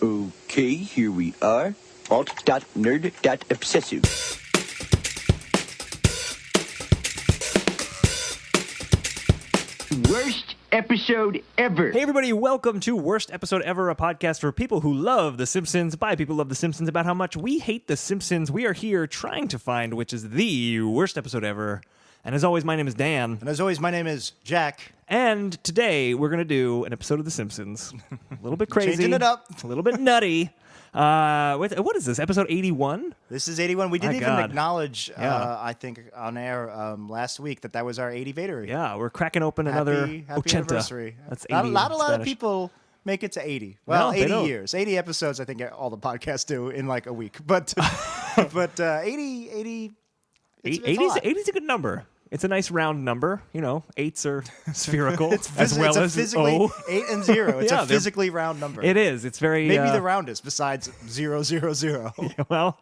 Okay, here we are. Alt.nerd.obsessive. Worst episode ever. Hey everybody, welcome to Worst Episode Ever, a podcast for people who love The Simpsons, by people who love The Simpsons, about how much we hate The Simpsons. We are here trying to find which is the worst episode ever. And as always, my name is Dan. And as always, my name is Jack. And today, we're going to do an episode of The Simpsons. A little bit crazy. Changing it up. A little bit nutty. What is this, episode 81? This is 81. We didn't even acknowledge, Yeah. I think, on air last week that was our 80 Vader. Yeah, we're cracking open another Happy ochenta. anniversary. That's 80 Not a lot of Spanish. people make it to 80. No, Well, they 80 don't. years. 80 episodes, I think all the podcasts do in like a week. But 80 it's 80's a good number. It's a nice round number. You know, 8s are spherical as well as physically O. 8 and 0. It's Yeah, a physically round number. It is. It's very... Maybe the roundest besides 000. Well,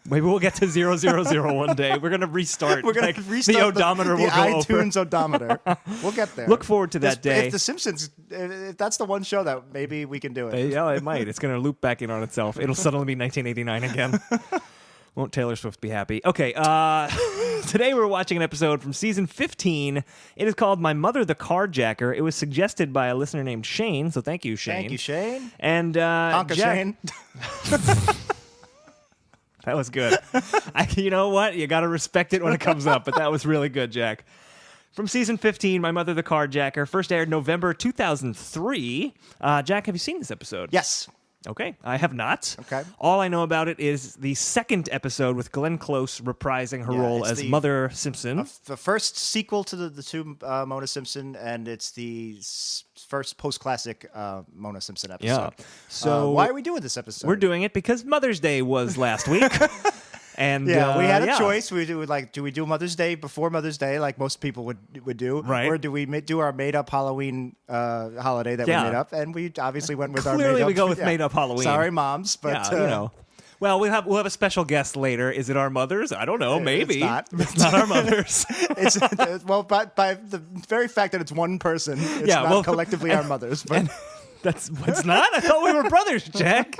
maybe we'll get to 000 one day. We're going to restart. We're going to restart the odometer. the will go iTunes over. odometer. We'll get there. Look forward to that day. If The Simpsons, if that's the one show that maybe we can do it. Yeah, it might. It's going to loop back in on itself. It'll suddenly be 1989 again. Won't Taylor Swift be happy? Okay, today we're watching an episode from season 15. It is called My Mother the Carjacker. It was suggested by a listener named Shane, so thank you, Shane. Thank you, Shane. And Honka Jack, Shane. that was good. You know what? You got to respect it when it comes up, but that was really good, Jack. From season 15, My Mother the Carjacker, first aired November 2003. Jack, have you seen this episode? Yes. Okay, I have not. Okay. All I know about it is the second episode with Glenn Close reprising her role it's as the- Mother Simpson. The first sequel to the two Mona Simpson, and it's the first post-classic Mona Simpson episode. Yeah. So why are we doing this episode? We're doing it because Mother's Day was last week. And we had a yeah. choice. Do we do Mother's Day before Mother's Day, like most people would do, Right. or do we do our made-up Halloween holiday that Yeah. we made up? And we obviously went with our Clearly made-up. we go with made-up Halloween. Sorry, moms, but Yeah, you know. Well, we'll have a special guest later. Is it our mothers? I don't know. Maybe not. It's not our mothers. it's well by the very fact that it's one person, it's not collectively our mothers. But It's not. I thought we were brothers, Jack.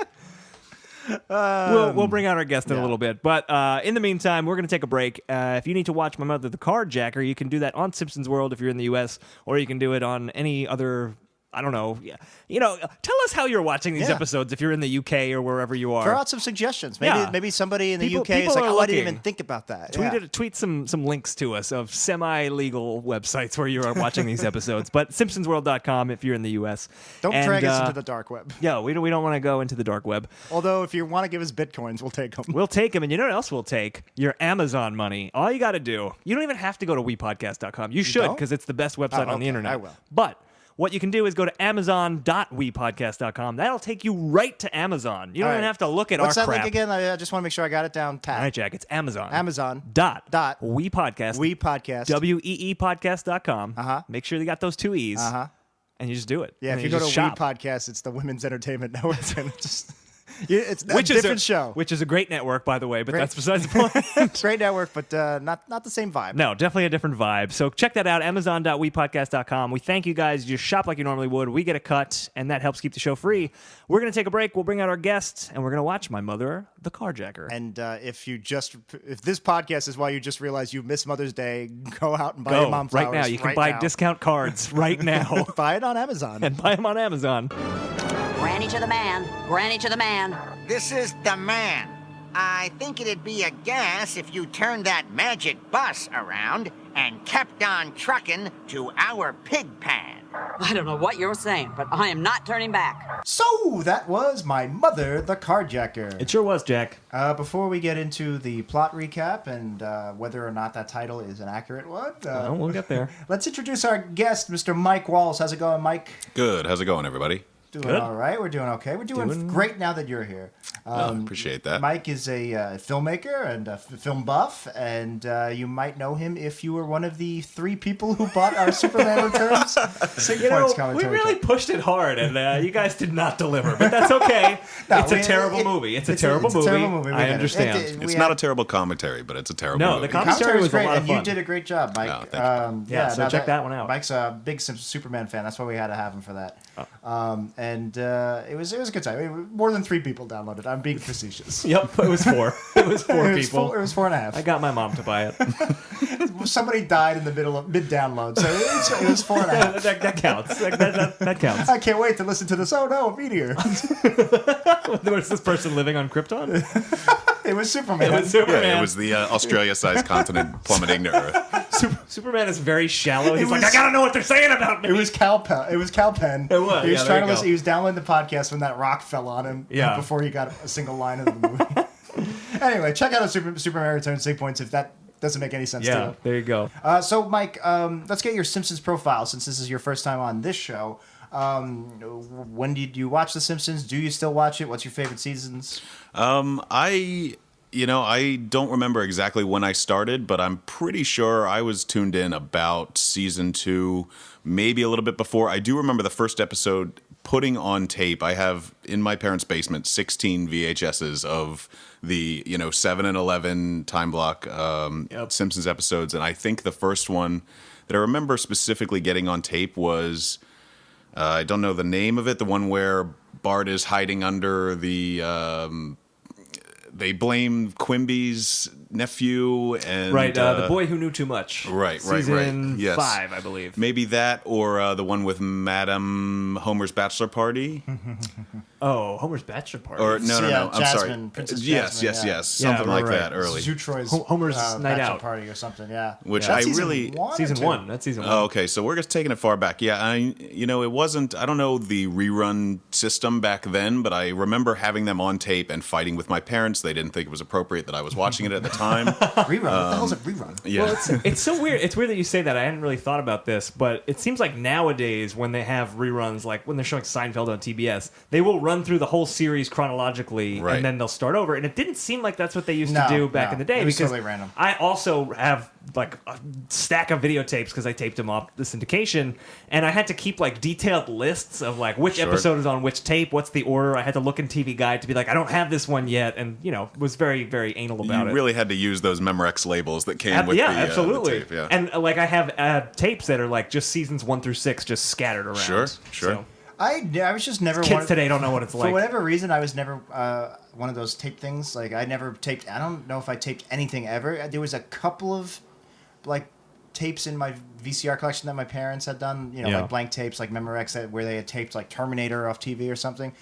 We'll bring out our guest in a little bit. But in the meantime, we're going to take a break. If you need to watch My Mother the Carjacker, you can do that on Simpsons World if you're in the U.S., or you can do it on any other... I don't know. Yeah. You know, tell us how you're watching these episodes if you're in the UK or wherever you are. throw out some suggestions. Maybe somebody in the People- UK is people like, are oh, I didn't looking. even think about that. Tweet some links to us of semi-legal websites where you are watching these episodes. But SimpsonsWorld.com if you're in the U.S. Don't drag us into the dark web. Yeah, we don't want to go into the dark web. Although, if you want to give us bitcoins, we'll take them. We'll take them, and you know what else we'll take? Your Amazon money. All you got to do, you don't even have to go to WePodcast.com. You should, don't? because it's the best website on the okay, internet. I will. But what you can do is go to Amazon.WePodcast.com. That'll take you right to Amazon. You don't All even right. have to look at What's our that crap. link again? I just want to make sure I got it down. All right, Jack, it's Amazon. Amazon. Dot. Dot. WePodcast. WePodcast. WEEPodcast.com. Uh-huh. Make sure you got those two E's. Uh-huh. And you just do it. Yeah, And if you go to just shop. WePodcast, it's the Women's Entertainment Network. And it's a Which is different show. Which is a great network, by the way, but Great. that's besides the point. Great network, but not the same vibe. No, definitely a different vibe. So check that out, amazon.wepodcast.com. We thank you guys. You shop like you normally would. We get a cut, and that helps keep the show free. We're going to take a break. We'll bring out our guest, and we're going to watch My Mother the Carjacker. And if this podcast is why you just realized you missed Mother's Day, go out and buy your mom flowers right now. You can buy discount cards right now. Buy it on Amazon. And buy them on Amazon. Granny to the man, Granny to the man. This is the man. I think it'd be a gas if you turned that magic bus around and kept on trucking to our pig pan. I don't know what you're saying, but I am not turning back. So that was My Mother the Carjacker. It sure was, Jack. Before we get into the plot recap and whether or not that title is an accurate one, We'll get there. let's introduce our guest, Mr. Mike Wallace. How's it going, Mike? Good. How's it going, everybody? Doing Good. all right. We're doing okay. We're doing great now that you're here. Appreciate that. Mike is a filmmaker and a film buff, and you might know him if you were one of the 3 people who bought our Superman Returns Sig You know, Points we commentary. really pushed it hard, and you guys did not deliver. But that's okay. No, it's a terrible movie. It's a terrible movie. We I get it. understand. It's not a terrible commentary, but it's a terrible No, movie. the commentary was a great, lot of and fun. you did a great job, Mike. Oh, thank you. Yeah, so now check that one out. Mike's a big Superman fan. That's why we had to have him for that. and it was a good time. More than 3 people downloaded. I'm being facetious. Yep, it was 4. It was 4 people. It was 4.5. I got my mom to buy it. Somebody died in the middle of mid-download, so it was 4.5. that counts. That counts. I can't wait to listen to this. Oh no, a meteor! Was this person living on Krypton? It was Superman. It was Superman. Yeah, it was the Australia-sized continent plummeting to Earth. Superman is very shallow. He's was- like, I gotta know what they're saying about me. It was Cal Penn. It was Cal Penn. It was, He was yeah, trying there to you listen. go. He was downloading the podcast when that rock fell on him. Yeah. Before he got a single line of the movie. Anyway, check out Superman Returns Sig Points if that doesn't make any sense to Yeah, you. there you go. So, Mike, let's get your Simpsons profile since this is your first time on this show. When did you watch The Simpsons? Do you still watch it? What's your favorite seasons? I don't remember exactly when I started, but I'm pretty sure I was tuned in about season 2, maybe a little bit before. I do remember the first episode putting on tape. I have in my parents' basement 16 VHSs of the 7 and 11 time block Simpsons episodes, and I think the first one that I remember specifically getting on tape was I don't know the name of it, the one where Bart is hiding under the. They blame Quimby's nephew and The boy who knew too much. Right. Season Yes. 5, I believe. Maybe that or the one with Madam Homer's bachelor party. Oh, Homer's bachelor party. Or no, I'm Jasmine, sorry. Princess Yes, Jasmine, yes, yeah. something Yeah, like right. that early. Zootroy's Homer's Night bachelor Out. party or something. Yeah. Which That's I season really- 1 or Season 2? 1. That's season 1. Oh, okay, so we're just taking it far back. Yeah, it wasn't. I don't know the rerun system back then, but I remember having them on tape and fighting with my parents. They didn't think it was appropriate that I was watching it at the time. Rerun. What the hell's a rerun? Yeah. Well, it's so weird. It's weird that you say that. I hadn't really thought about this, but it seems like nowadays when they have reruns, like when they're showing Seinfeld on TBS, they will run through the whole series chronologically, Right. and then they'll start over. And it didn't seem like that's what they used to do back in the day. It was because totally random. I also have like a stack of videotapes because I taped them off the syndication, and I had to keep like detailed lists of like which Sure. episode is on which tape, what's the order. I had to look in TV Guide to be like, I don't have this one yet, and was very, very anal about You it. really had to use those Memorex labels that came with Yeah, the absolutely. the tape. Yeah. And like I have tapes that are like just seasons 1 through 6 just scattered around. Sure. So, I was just never kids one of- today don't know what it's For like. whatever reason, I was never one of those tape things. Like I never taped. I don't know if I taped anything ever. There was a couple of like tapes in my VCR collection that my parents had done. Yeah. Like blank tapes, like Memorex, where they had taped like Terminator off TV or something.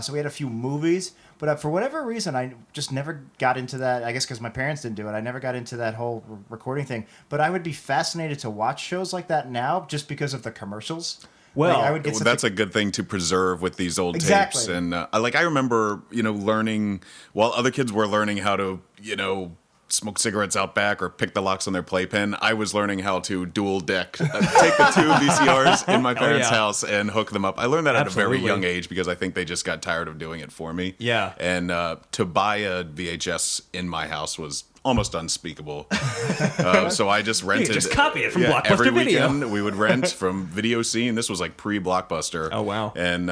So we had a few movies, but for whatever reason, I just never got into that. I guess because my parents didn't do it. I never got into that whole recording thing. But I would be fascinated to watch shows like that now, just because of the commercials. Well, Like, I would get Well, such that's a good thing to preserve with these old Exactly. tapes. And I remember, learning while other kids were learning how to, smoke cigarettes out back or pick the locks on their playpen. I was learning how to dual deck, take the 2 VCRs in my parents' yeah. house and hook them up. I learned that at a Absolutely. very young age because I think they just got tired of doing it for me. Yeah. And to buy a VHS in my house was almost unspeakable. So I just rented. just copy it from every Blockbuster Video. weekend we would rent from Video Scene. This was like pre-Blockbuster. Oh, wow. And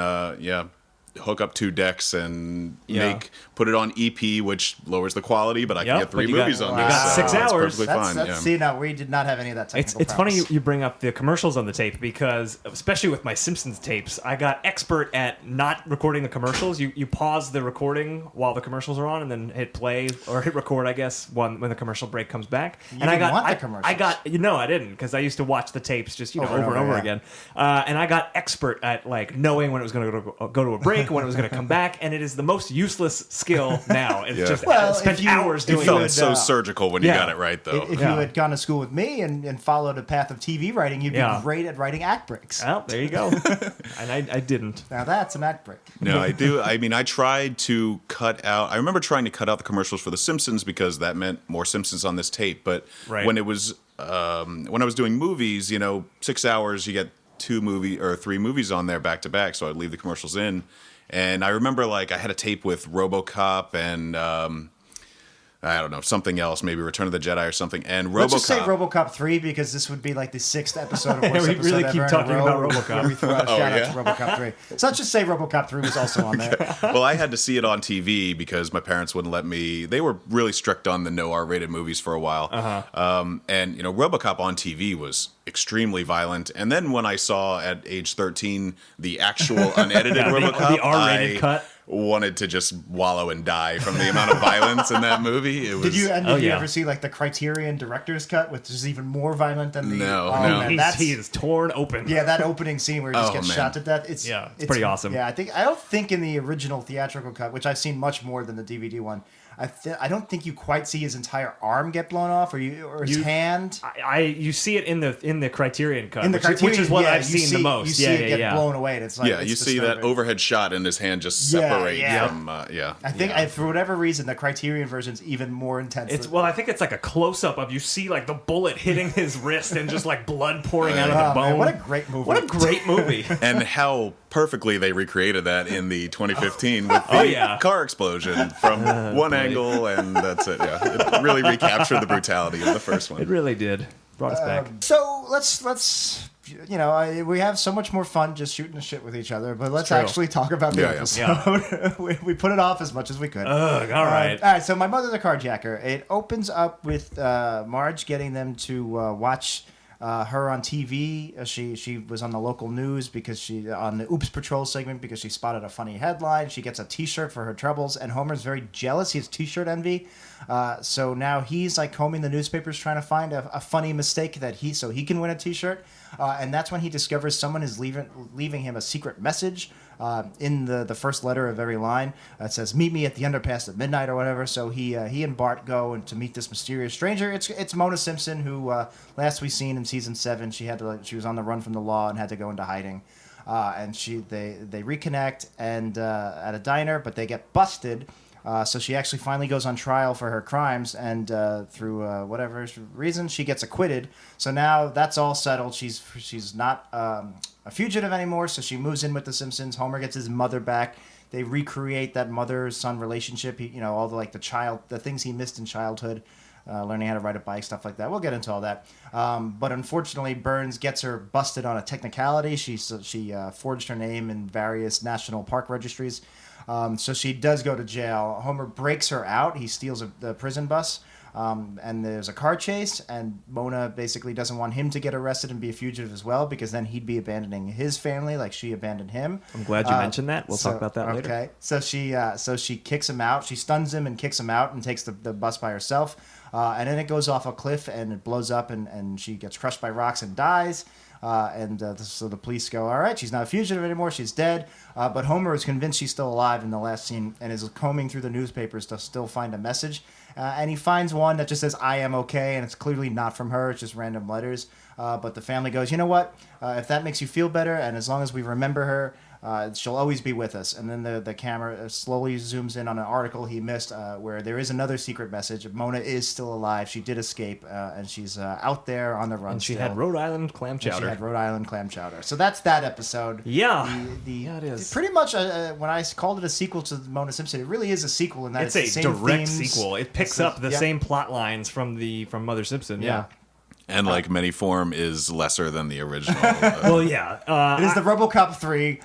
hook up 2 decks and Yeah. put it on EP, which lowers the quality, but I can Yep, get 3 but you got- movies on you this. got 6 so hours. It's perfectly fine. Yeah. See, now we did not have any of that It's technical funny prowess. you bring up the commercials on the tape because, especially with my Simpsons tapes, I got expert at not recording the commercials. You pause the recording while the commercials are on and then hit play or hit record, I guess, when the commercial break comes back. You and I didn't got want the I commercials. got I didn't because I used to watch the tapes just over and over yeah. again. And I got expert at like knowing when it was going to go to a break, when it was going to come back, and it is the most useless skill now. It's Yeah. just Well, spent if you- hours if It doing you felt it. would, so surgical when you yeah. got it right, though. If Yeah. you had gone to school with me and followed a path of TV writing, you'd be Yeah. great at writing act breaks. Well, there you go. And I didn't. Now that's an act break. No, I do. I mean, I tried to cut out. I remember trying to cut out the commercials for The Simpsons because that meant more Simpsons on this tape. But Right. when it was when I was doing movies, 6 hours, you get 3 movies on there back to back. So I'd leave the commercials in, and I remember like I had a tape with RoboCop and I don't know, something else, maybe Return of the Jedi or something, and Let's RoboCop. just say RoboCop 3 because this would be like the 6th episode of worst We episode really ever keep in a talking row about where RoboCop. we throw out a shout out to RoboCop 3. So let's just say RoboCop 3 was also on there. Well, I had to see it on TV because my parents wouldn't let me. They were really strict on the no R-rated movies for a while. And RoboCop on TV was extremely violent. And then when I saw at age 13 the actual unedited RoboCop, the R-rated cut. Wanted to just wallow and die from the amount of violence in that movie. It was, Did you ever see like the Criterion director's cut, which is even more violent than the? No. Man, He is torn open. Yeah, that opening scene where he just gets man. shot to death. It's pretty awesome. Yeah, I don't think in the original theatrical cut, which I've seen much more than the DVD one, I don't think you quite see his entire arm get blown off, or his hand. You see it in the Criterion cut, In the which is Criterion, what yeah, I've seen the most. You see it get blown away, and it's like you it's see that disturbing. overhead shot and his hand just separate from. I think for whatever reason, the Criterion version's even more intense. I think it's like a close up of you see like the bullet hitting his wrist and just like blood pouring out of the bone. Man, what a great movie! What a great movie! And how perfectly they recreated that in the 2015 with the car explosion from one angle, and that's it. Yeah, it really recaptured the brutality of the first one. It really did. Brought us back. So let's we have so much more fun just shooting the shit with each other, but let's true. actually talk about the episode. We put it off as much as we could. Ugh, all right. All right, so My Mother the Carjacker. It opens up with Marge getting them to watch her on TV. She was on the local news because she on the Oops Patrol segment because she spotted a funny headline. She gets a T-shirt for her troubles, and Homer's very jealous. He has T-shirt envy. So now he's like combing the newspapers trying to find a funny mistake that he can win a T-shirt. And that's when he discovers someone is leaving him a secret message. In the first letter of every line, it says "Meet me at the underpass at midnight" or whatever. So he and Bart go to meet this mysterious stranger. It's Mona Simpson, who last we seen in season 7, she was on the run from the law and had to go into hiding. And they reconnect and at a diner, but they get busted. So she actually finally goes on trial for her crimes, and through whatever reason, she gets acquitted. So now that's all settled. She's not a fugitive anymore, so she moves in with the Simpsons. Homer gets his mother back. They recreate that mother-son relationship. All the things he missed in childhood, learning how to ride a bike, stuff like that. We'll get into all that. But unfortunately, Burns gets her busted on a technicality. She forged her name in various national park registries. So she does go to jail. Homer breaks her out. He steals the prison bus. And there's a car chase, and Mona basically doesn't want him to get arrested and be a fugitive as well, because then he'd be abandoning his family like she abandoned him. I'm glad you mentioned that. We'll talk about that later. Okay. So she kicks him out. She stuns him and kicks him out and takes the bus by herself. And then it goes off a cliff and it blows up, and she gets crushed by rocks and dies. So the police go, all right, she's not a fugitive anymore, she's dead. But Homer is convinced she's still alive in the last scene and is combing through the newspapers to still find a message. And he finds one that just says, "I am okay," and it's clearly not from her, it's just random letters. But the family goes, you know what, if that makes you feel better, and as long as we remember her, she'll always be with us. And then the camera slowly zooms in on an article he missed where there is another secret message. Mona is still alive. She did escape, and she's out there on the run. And she still. had Rhode Island clam chowder. She had Rhode Island clam chowder. So that's that episode. Yeah. Yeah, it is. Pretty much, when I called it a sequel to Mona Simpson, it really is a sequel in that It's the a same direct themes. sequel. It picks up the same plot lines from Mother Simpson. Yeah. And like many form is lesser than the original. Well, yeah. It is the RoboCop 3.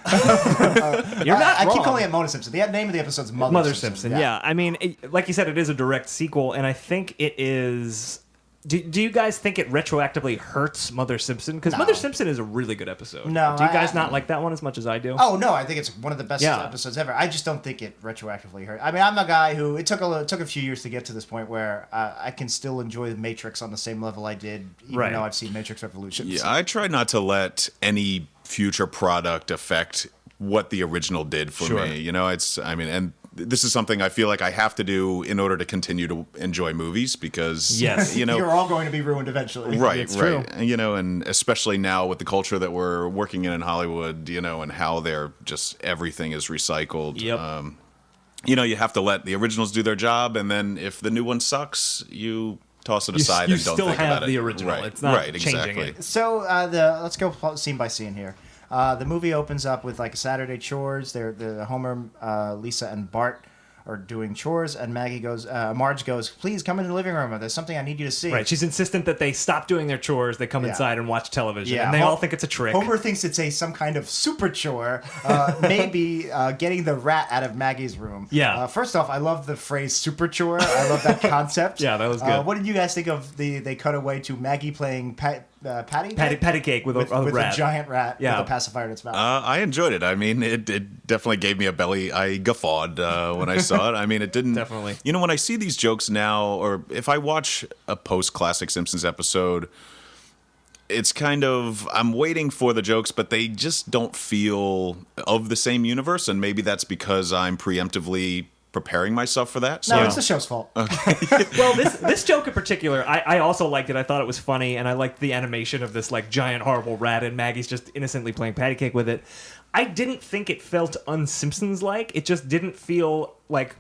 You're not I keep wrong. calling it Mona Simpson. The name of the episode's Mother Simpson. Yeah. I mean, like you said, it is a direct sequel, and I think it is. Do you guys think it retroactively hurts Mother Simpson? Because No. Mother Simpson is a really good episode. No, Do you guys not like that one as much as I do? Oh no, I think it's one of the best Yeah. episodes ever. I just don't think it retroactively hurt. I mean, I'm a guy who it took a few years to get to this point where I can still enjoy the Matrix on the same level I did, even though I've seen Matrix Revolutions. Yeah, I try not to let any future product affect what the original did for me. And this is something I feel like I have to do in order to continue to enjoy movies because, You're all going to be ruined eventually. Right, It's right. true. And especially now with the culture that we're working in Hollywood, and how they're just everything is recycled. Yep. You have to let the originals do their job, and then if the new one sucks, you toss it aside you and don't still think have about the it. original. Right, It's not right, changing exactly. it. So let's go scene by scene here. The movie opens up with like Saturday chores. The Homer, Lisa, and Bart are doing chores, and Marge goes, please come into the living room. There's something I need you to see. Right. She's insistent that they stop doing their chores. They come inside and watch television. Yeah. And they all think it's a trick. Homer thinks it's some kind of super chore, maybe getting the rat out of Maggie's room. Yeah. First off, I love the phrase super chore. I love that concept. Yeah, that was good. What did you guys think of they cut away to Maggie playing patty cake with a rat. A giant rat with a pacifier in its mouth? I enjoyed it. I mean, it definitely gave me a belly. I guffawed when I saw it. I mean, it didn't... Definitely. You know, when I see these jokes now, or if I watch a post-classic Simpsons episode, it's kind of... I'm waiting for the jokes, but they just don't feel of the same universe, and maybe that's because I'm preemptively preparing myself for that. No, it's the show's fault. Well, this joke in particular, I also liked it. I thought it was funny, and I liked the animation of this like giant horrible rat, and Maggie's just innocently playing patty cake with it. I didn't think it felt un-Simpsons-like. It just didn't feel like...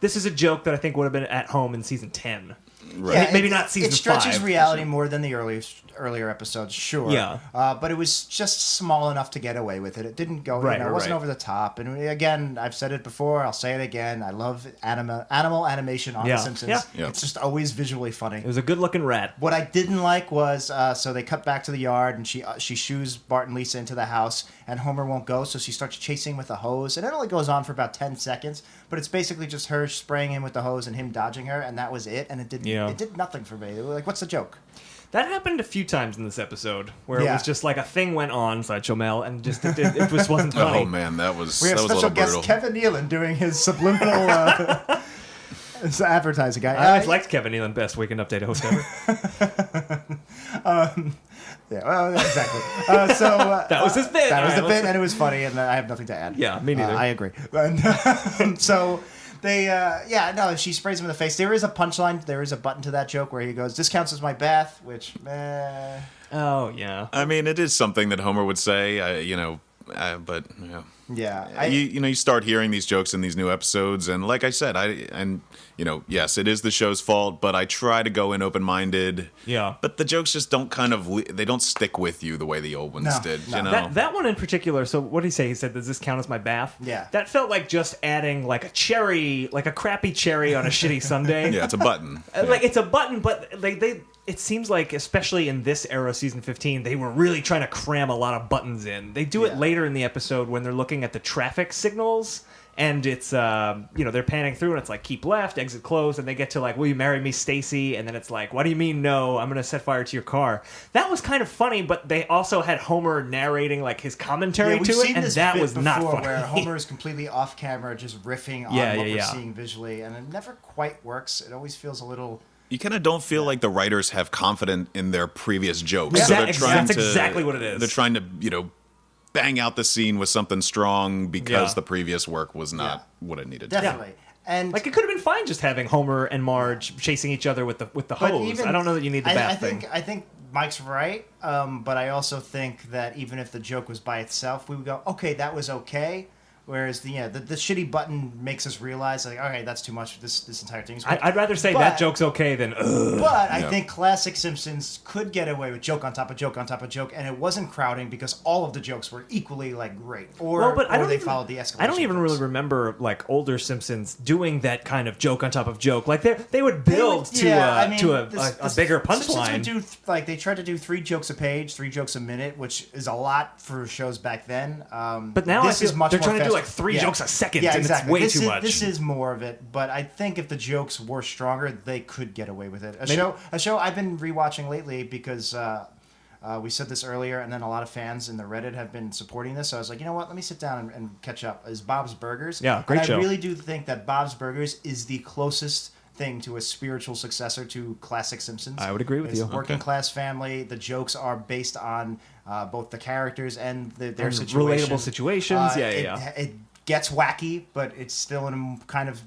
This is a joke that I think would have been at home in season 10. Right. Yeah, Maybe not season 5. It stretches reality more than the earlier episodes, sure. Yeah. But it was just small enough to get away with it. It didn't go, it wasn't over the top. And again, I've said it before, I'll say it again. I love animal animation on The Simpsons. Yeah. It's just always visually funny. It was a good-looking rat. What I didn't like was, so they cut back to the yard, and she shoos Bart and Lisa into the house, and Homer won't go, so she starts chasing with a hose. And it only goes on for about 10 seconds, but it's basically just her spraying him with the hose and him dodging her, and that was it. And it did nothing for me. Like, what's the joke? That happened a few times in this episode, where it was just like a thing went on, Sideshow Mel, and just it just wasn't funny. Oh man, that was We have that was a special little guest brutal. Kevin Nealon doing his subliminal it's the advertising guy. I always liked Kevin Nealon, best Weekend Update host ever. Yeah, well, exactly. That was his bit. That was All the right, bit, and it was funny, and I have nothing to add. Yeah, me neither. I agree. And, so they, she sprays him in the face. There is a punchline. There is a button to that joke where he goes, "This counts as my bath," which, Oh, yeah. I mean, it is something that Homer would say, but you know. yeah. You start hearing these jokes in these new episodes, and like I said, yes, it is the show's fault, but I try to go in open-minded. Yeah. But the jokes just don't they don't stick with you the way the old ones did. No. You know. That one in particular, so what did he say? He said, does this count as my bath? Yeah. That felt like just adding like a cherry, like a crappy cherry on a shitty sundae. Yeah, it's a button. Like, it's a button, but it seems like, especially in this era, season 15, they were really trying to cram a lot of buttons in. They do it later in the episode when they're looking at the traffic signals, and it's, they're panning through, and it's like, keep left, exit closed, and they get to like, will you marry me, Stacy? And then it's like, what do you mean, no? I'm going to set fire to your car. That was kind of funny, but they also had Homer narrating like his commentary to it, and that was not funny. Where Homer is completely off camera, just riffing on what we're seeing visually, and it never quite works. It always feels a little... You kind of don't feel like the writers have confidence in their previous jokes. Yeah. So they're trying That's exactly what it is. They're trying to, bang out the scene with something strong because the previous work was not what it needed to be. Definitely. And Like, it could have been fine just having Homer and Marge chasing each other with the hose. I don't know that you need the bath thing. I think Mike's right, but I also think that even if the joke was by itself, we would go, okay, that was okay. Whereas the shitty button makes us realize, like, okay, that's too much. This entire thing's. I'd rather say that joke's okay than. Ugh. But I think classic Simpsons could get away with joke on top of joke on top of joke, and it wasn't crowding because all of the jokes were equally like great, or they followed the escalation. I don't even really remember like older Simpsons doing that kind of joke on top of joke. Like they would build to a bigger punchline. Simpsons would do they tried to do 3 jokes a page, 3 jokes a minute, which is a lot for shows back then. But now this is much they're more trying to do like 3 jokes a second, yeah, and exactly. it's way too much. This is more of it, but I think if the jokes were stronger, they could get away with it. A show I've been rewatching lately because we said this earlier, and then a lot of fans in the Reddit have been supporting this. So I was like, you know what? Let me sit down and catch up. Is Bob's Burgers? Yeah, great show. I really do think that Bob's Burgers is the closest thing to a spiritual successor to classic Simpsons. I would agree with it's you. A working class family. The jokes are based on both the characters and their And situation. relatable situations. It gets wacky, but it's still in a kind of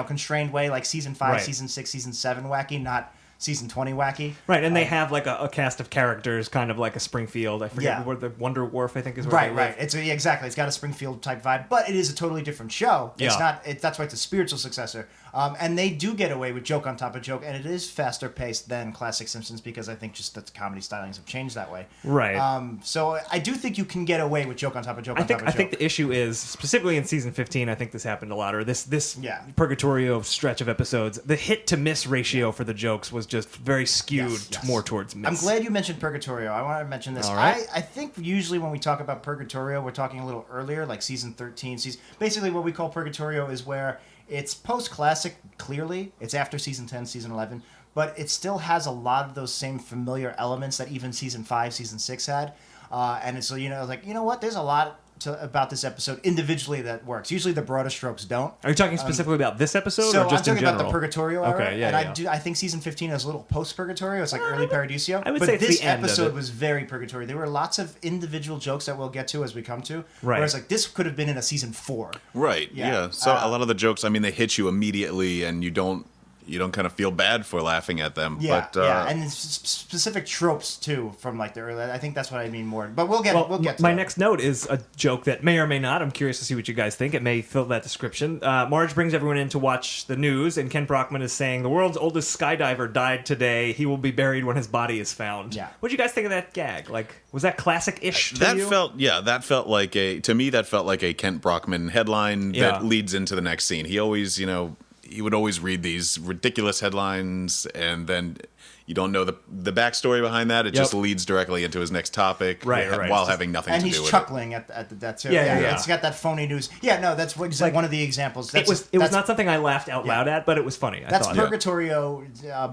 constrained way, like season 5, Right. season 6, season 7 wacky, not season 20 wacky. Right, and they have like a cast of characters, kind of like a Springfield. I forget where the Wonder Wharf, I think, is where they live. Right. Exactly. It's got a Springfield type vibe, but it is a totally different show. It's not. That's why it's a spiritual successor. And they do get away with joke on top of joke, and it is faster paced than classic Simpsons because I think just that the comedy stylings have changed that way. Right. So I do think you can get away with joke on top of joke on top of joke. I think the issue is, specifically in season 15, I think this happened a lot, or this Purgatorio stretch of episodes, the hit to miss ratio for the jokes was just very skewed more towards miss. I'm glad you mentioned Purgatorio. I want to mention this. All right. I think usually when we talk about Purgatorio, we're talking a little earlier, like season 13. Basically, what we call Purgatorio is where it's post-classic, clearly. It's after season 10, season 11. But it still has a lot of those same familiar elements that even season 5, season 6 had. And it's, what? There's a lot about this episode individually that works. Usually the broadest strokes don't. Are you talking specifically about this episode so or just I'm in talking general? about the Purgatorio era. Okay, yeah, and I think season 15 is a little post-Purgatorio. It's like early Paradiso. I would but say it's this the end episode of it. was very Purgatorio. There were lots of individual jokes that we'll get to as we come to. Right. Whereas like this could have been in a season 4. Right. Yeah. So a lot of the jokes, I mean, they hit you immediately, and you don't kind of feel bad for laughing at them. Yeah, but, and specific tropes too from like the early. I think that's what I mean more. But we'll get to my that. next note is a joke that may or may not. I'm curious to see what you guys think. It may fill that description. Marge brings everyone in to watch the news, and Ken Brockman is saying the world's oldest skydiver died today. He will be buried when his body is found. Yeah. What do you guys think of that gag? Like, was that classic-ish to that you? that felt like a Kent Brockman headline that leads into the next scene. He always, he would always read these ridiculous headlines, and then you don't know the backstory behind that. It just leads directly into his next topic, right. while having nothing to do with it. And he's chuckling at that too. Yeah. It's got that phony news. Yeah, no, that's like one of the examples. It was not something I laughed out loud at, but it was funny. That's Purgatorio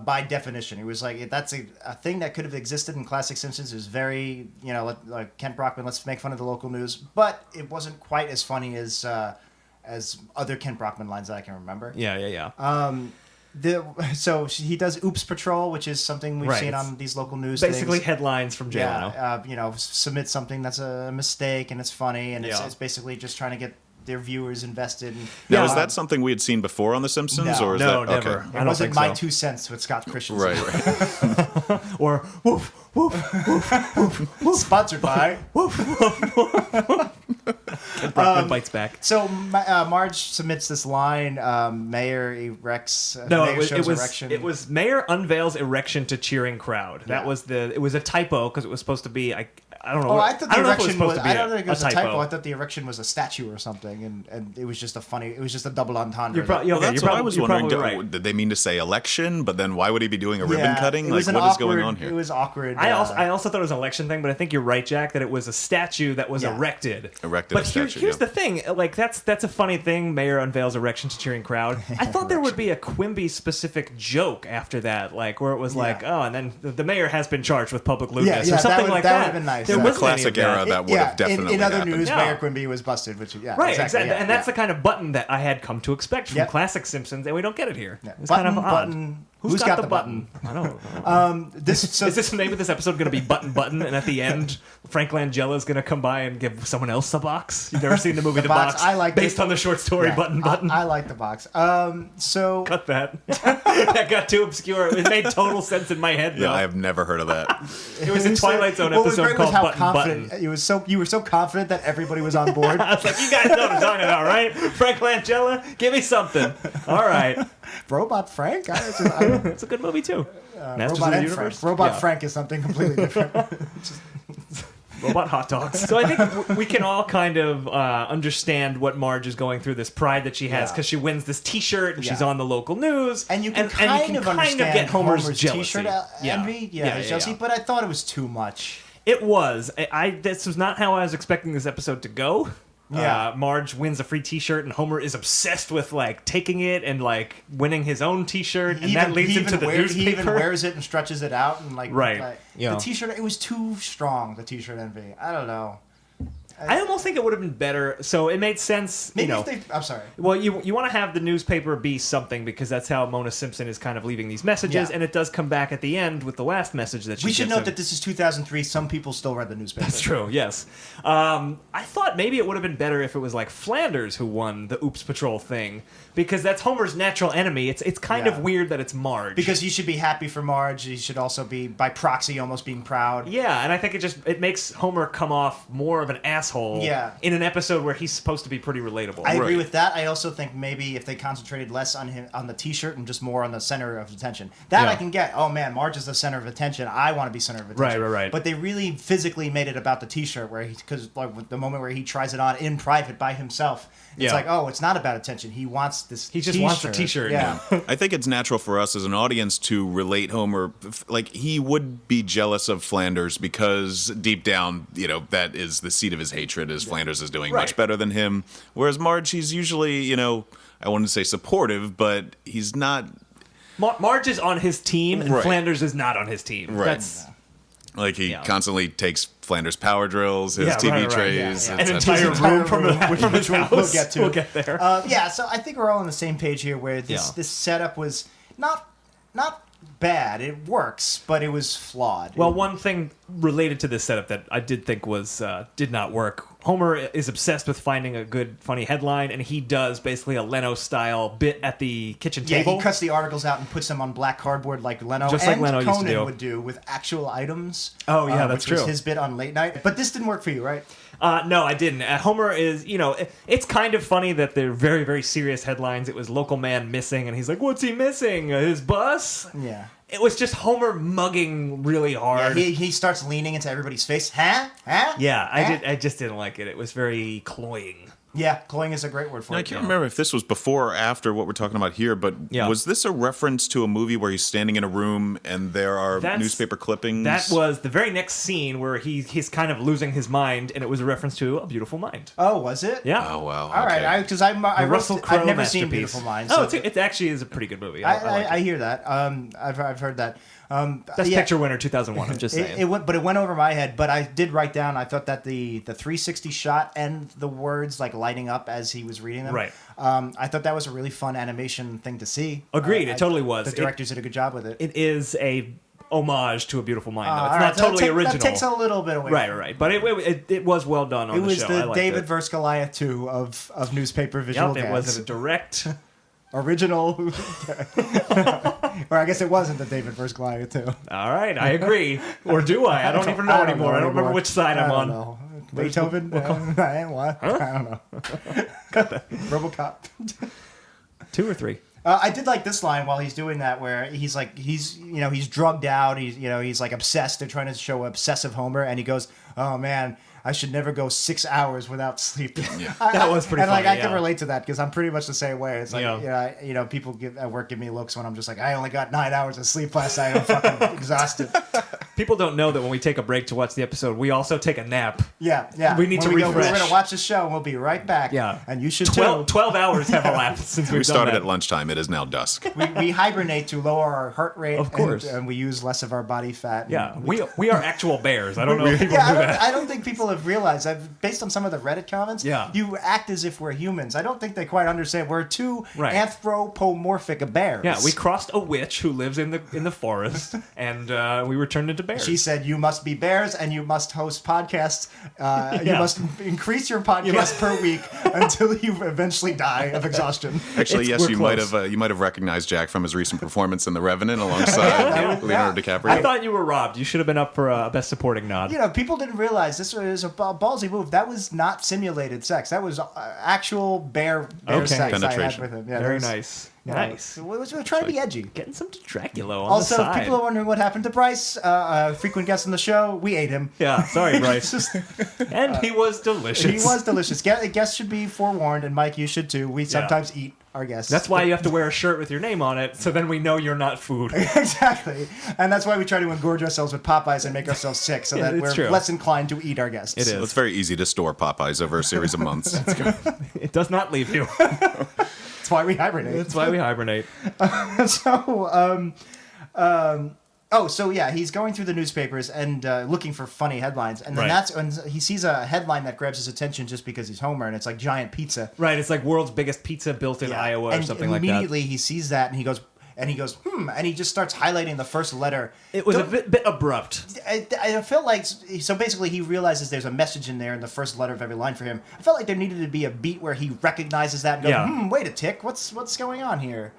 by definition. It was like that's a thing that could have existed in classic Simpsons. It was very, like Kent Brockman, let's make fun of the local news, but it wasn't quite as funny as other Kent Brockman lines that I can remember. Yeah. So he does Oops Patrol, which is something we've seen on these local news basically things. Headlines from jail. Yeah, submit something that's a mistake and it's funny, and it's basically just trying to get their viewers invested. Now, is that something we had seen before on The Simpsons? No. Or is No, that, never. Okay. It wasn't My 2 Cents with Scott Christensen. Right. Or woof, woof. Sponsored by Ken Brockman bites back. So Marge submits this line. Mayor erects. Mayor shows erection. It was Mayor unveils erection to cheering crowd. That was it was a typo because it was supposed to be. I don't know. Oh, I thought the erection was. I don't think it was a typo. typo. I thought the erection was a statue or something, and it was just a funny. It was just a double entendre. That's what I was wondering. Right. Did they mean to say election? But then why would he be doing a ribbon cutting? Like, what is going on here? It was awkward. I also thought it was an election thing, but I think you're right, Jack, that it was a statue that was erected. But here's the thing. Like that's a funny thing. Mayor unveils erection to cheering crowd. I thought there would be a Quimby specific joke after that, like where it was like, oh, and then the mayor has been charged with public lewdness or something like that. That would have been nice. There was classic era that would have definitely in other happened. news, Mayor Quimby was busted, which right, exactly. And that's the kind of button that I had come to expect from classic Simpsons, and we don't get it here. Yeah. It's kind of odd. Who's got the button? button? I don't know. Is this the name of this episode going to be Button? And at the end, Frank Langella is going to come by and give someone else a box? You've never seen the movie The Box? I like based on the short story Button. I like The Box. So cut that. That got too obscure. It made total sense in my head, though. Yeah, I have never heard of that. It was a Twilight Zone episode called Button. You were so confident that everybody was on board. I was like, you guys know what I'm talking about, right? Frank Langella, give me something. All right. Robot Frank? It's a good movie, too. Masters Robot of the and Universe. Frank. Robot Frank is something completely different. Robot hot dogs. So I think we can all kind of understand what Marge is going through, this pride that she has because she wins this T-shirt and she's on the local news. And you can kind of understand get Homer's T-shirt jealousy. envy. Jealousy, but I thought it was too much. It was. This was not how I was expecting this episode to go. Yeah. Marge wins a free T-shirt, and Homer is obsessed with like taking it and like winning his own T-shirt, and that leads him to the newspaper. He even wears it and stretches it out, and right. The T-shirt, it was too strong. The T-shirt envy. I don't know. I almost think it would have been better. So it made sense. Maybe you know, if they. I'm sorry. well, you want to have the newspaper be something because that's how Mona Simpson is kind of leaving these messages, Yeah. and it does come back at the end with the last message that she We should gives note him. that this is 2003. Some people still read the newspaper. That's true. Yes. I thought maybe it would have been better if it was like Flanders who won the Oops Patrol thing because that's Homer's natural enemy. It's kind of Yeah. weird that it's Marge. Because you should be happy for Marge. You should also be, by proxy, almost being proud. Yeah, and I think it makes Homer come off more of an asshole Yeah. in an episode where he's supposed to be pretty relatable. I agree Right. with that. I also think maybe if they concentrated less on him on the T-shirt and just more on the center of attention, that Yeah. I can get. Oh man, Marge is the center of attention. I want to be center of attention. Right. But they really physically made it about the T-shirt, where because like with the moment where he tries it on in private by himself, it's Yeah. like, oh, it's not about attention. He wants this. He just wants the T-shirt. Yeah. I think it's natural for us as an audience to relate Homer. Like, he would be jealous of Flanders because deep down, that is the seat of his hatred, is Flanders is doing Right. much better than him. Whereas Marge, he's usually, I wouldn't say supportive, but he's not. Marge is on his team, and Right. Flanders is not on his team. Right. That's Like, he Yeah. constantly takes Flanders' power drills, his Yeah, TV right, trays. yeah. an etc. entire room from which his we'll house. get to. We'll get there. Yeah, so I think we're all on the same page here, where this setup was not bad. It works, but it was flawed. Well, one thing related to this setup that I did think was did not work. Homer is obsessed with finding a good, funny headline, and he does basically a Leno-style bit at the kitchen yeah, table. he cuts the articles out and puts them on black cardboard like Leno Just like and Leno used to Conan do. would do with actual items. Oh, yeah, that's which was true. his bit on Late Night. But this didn't work for you, right? No, I didn't. Homer is, it's kind of funny that they're very, very serious headlines. It was local man missing, and he's like, what's he missing? His bus? Yeah. It was just Homer mugging really Yeah, hard. he starts leaning into everybody's face. Huh? Huh? Yeah, Huh? I just didn't like it. It was very cloying. Yeah, cloying is a great word for I it. can't remember if this was before or after what we're talking about here, but Yeah. was this a reference to a movie where he's standing in a room and there are That's- newspaper clippings? That was the very next scene where he's kind of losing his mind, and it was a reference to A Beautiful Mind. Oh, was it? Yeah. Oh, wow. All okay. right, because I The Russell wrote, Crowe I've never seen masterpiece. Beautiful Mind. Oh, So it actually is a pretty good movie. I like I it. hear that. I've heard that. Best yeah, Picture winner 2001. I'm just saying. It went, but it went over my head. But I did write down. I thought that the 360 shot and the words like lighting up as he was reading them. Right. I thought that was a really fun animation thing to see. Agreed, it totally was. The directors did a good job with it. It is a homage to A Beautiful Mind, though. It's all not right, so totally that original. That takes a little bit away. Right. But it was well done on It the was show. I the liked David it. versus Goliath 2 of newspaper visual Yep, it gags. was a direct. Original. Or I guess it wasn't the David versus Goliath 2. All right, I agree. Or do I? I don't even know anymore. I don't remember which side I'm on. Know. Beethoven? What? I don't know. Robocop. 2 or 3. I did like this line while he's doing that, where he's like, he's drugged out. He's like obsessed. They're trying to show obsessive Homer, and he goes, "Oh man, I should never go 6 hours without sleep." Yeah. That was pretty and like funny, I can yeah. relate to that because I'm pretty much the same way. It's like Yeah. people at work give me looks when I'm just like, I only got 9 hours of sleep last night. I'm fucking exhausted. People don't know that when we take a break to watch the episode, we also take a nap. Yeah. We need When to we're refresh. gonna watch the show, and we'll be right back. Yeah. And you should 12 too. hours have elapsed since We we've started done at that. lunchtime. It is now dusk. We hibernate to lower our heart rate, Of course. and we use less of our body fat. and Yeah, we are actual bears. I don't know if people Yeah, knew that. I don't think people have realized. Based on some of the Reddit comments, Yeah. you act as if we're humans. I don't think they quite understand. We're two Right. anthropomorphic bears. Yeah, we crossed a witch who lives in the forest, and we were turned into bears. She said, "You must be bears, and you must host podcasts. You Yeah. must increase your podcast per week until you eventually die of exhaustion." Actually, yes, we're you close. might have recognized Jack from his recent performance in The Revenant alongside Leonardo DiCaprio. I thought you were robbed. You should have been up for a best supporting nod. People didn't realize this was a ballsy move. That was not simulated sex. That was actual bear Okay. sex I had Penetration. with him. Yeah, Very that was- nice. yeah. Nice. We're trying to be edgy. Getting some Dracula on Also, the side. people are wondering what happened to Bryce, frequent guest on the show. We ate him. Yeah, sorry, Bryce. Just- And he was delicious. he was delicious. Guests should be forewarned, and Mike, you should too. We sometimes eat our guests. That's why you have to wear a shirt with your name on it, so then we know you're not food. Exactly. And that's why we try to engorge ourselves with Popeyes and make ourselves sick, so that it's we're true. less inclined to eat our guests. It is. Well, it's very easy to store Popeyes over a series of months. It does not leave you. That's why we hibernate. That's why we hibernate. So, Oh, so yeah, he's going through the newspapers and looking for funny headlines, and then that's when he sees a headline that grabs his attention just because he's Homer, and it's like giant pizza. Right, it's like world's biggest pizza built in Iowa or something like that. Immediately he sees that, and he goes, and he just starts highlighting the first letter. It was a bit abrupt. I felt like, so basically he realizes there's a message in there in the first letter of every line for him. I felt like there needed to be a beat where he recognizes that and goes, wait a tick, what's going on here?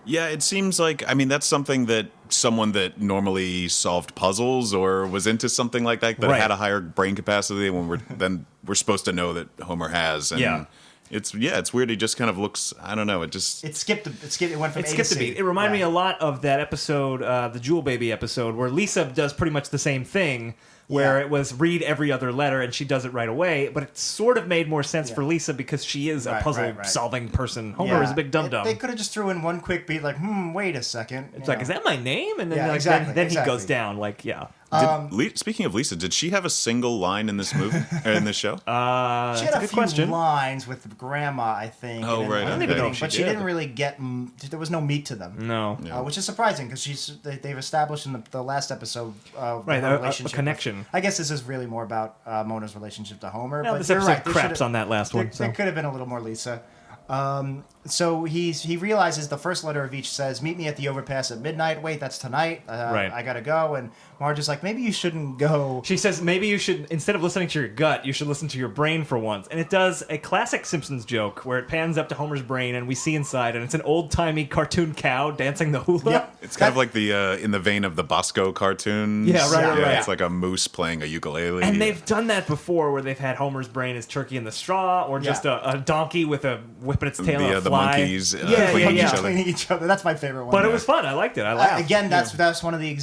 Yeah, it seems like, I mean, that's something that someone that normally solved puzzles or was into something like that had a higher brain capacity than we're supposed to know that Homer has. And it's weird. He just kind of looks, I don't know, it skipped, it went from A to skipped a C. beat. It reminded me a lot of that episode, the Jewel Baby episode, where Lisa does pretty much the same thing, where it was read every other letter and she does it right away, but it sort of made more sense for Lisa because she is a puzzle-solving person. Homer is a big dum-dum. They could have just threw in one quick beat like, wait a second. It's like, is that my name? And then, he goes down, like, speaking of Lisa, did she have a single line in this movie, or in this show? She had a few lines with Grandma, I think. Oh, right. I don't even know if but she didn't really get, there was no meat to them. No. Which is surprising because they've established in the last episode a connection. I guess this is really more about Mona's relationship to Homer. Well, but this you're episode right. craps on that last one. There could have been a little more Lisa. So he realizes the first letter of each says, meet me at the overpass at midnight. Wait, that's tonight. I gotta go. And Marge is like, maybe you shouldn't go. She says, maybe you should, instead of listening to your gut, you should listen to your brain for once. And it does a classic Simpsons joke where it pans up to Homer's brain and we see inside, and it's an old-timey cartoon cow dancing the hula. Yep. It's kind of like the in the vein of the Bosco cartoons. Yeah, right. It's like a moose playing a ukulele. And they've done that before, where they've had Homer's brain as Turkey in the Straw, or just a donkey with a whipping its tail at a the fly. monkeys Cleaning each other. That's my favorite one. But it was fun. I liked it. I laughed. Again, that's one of the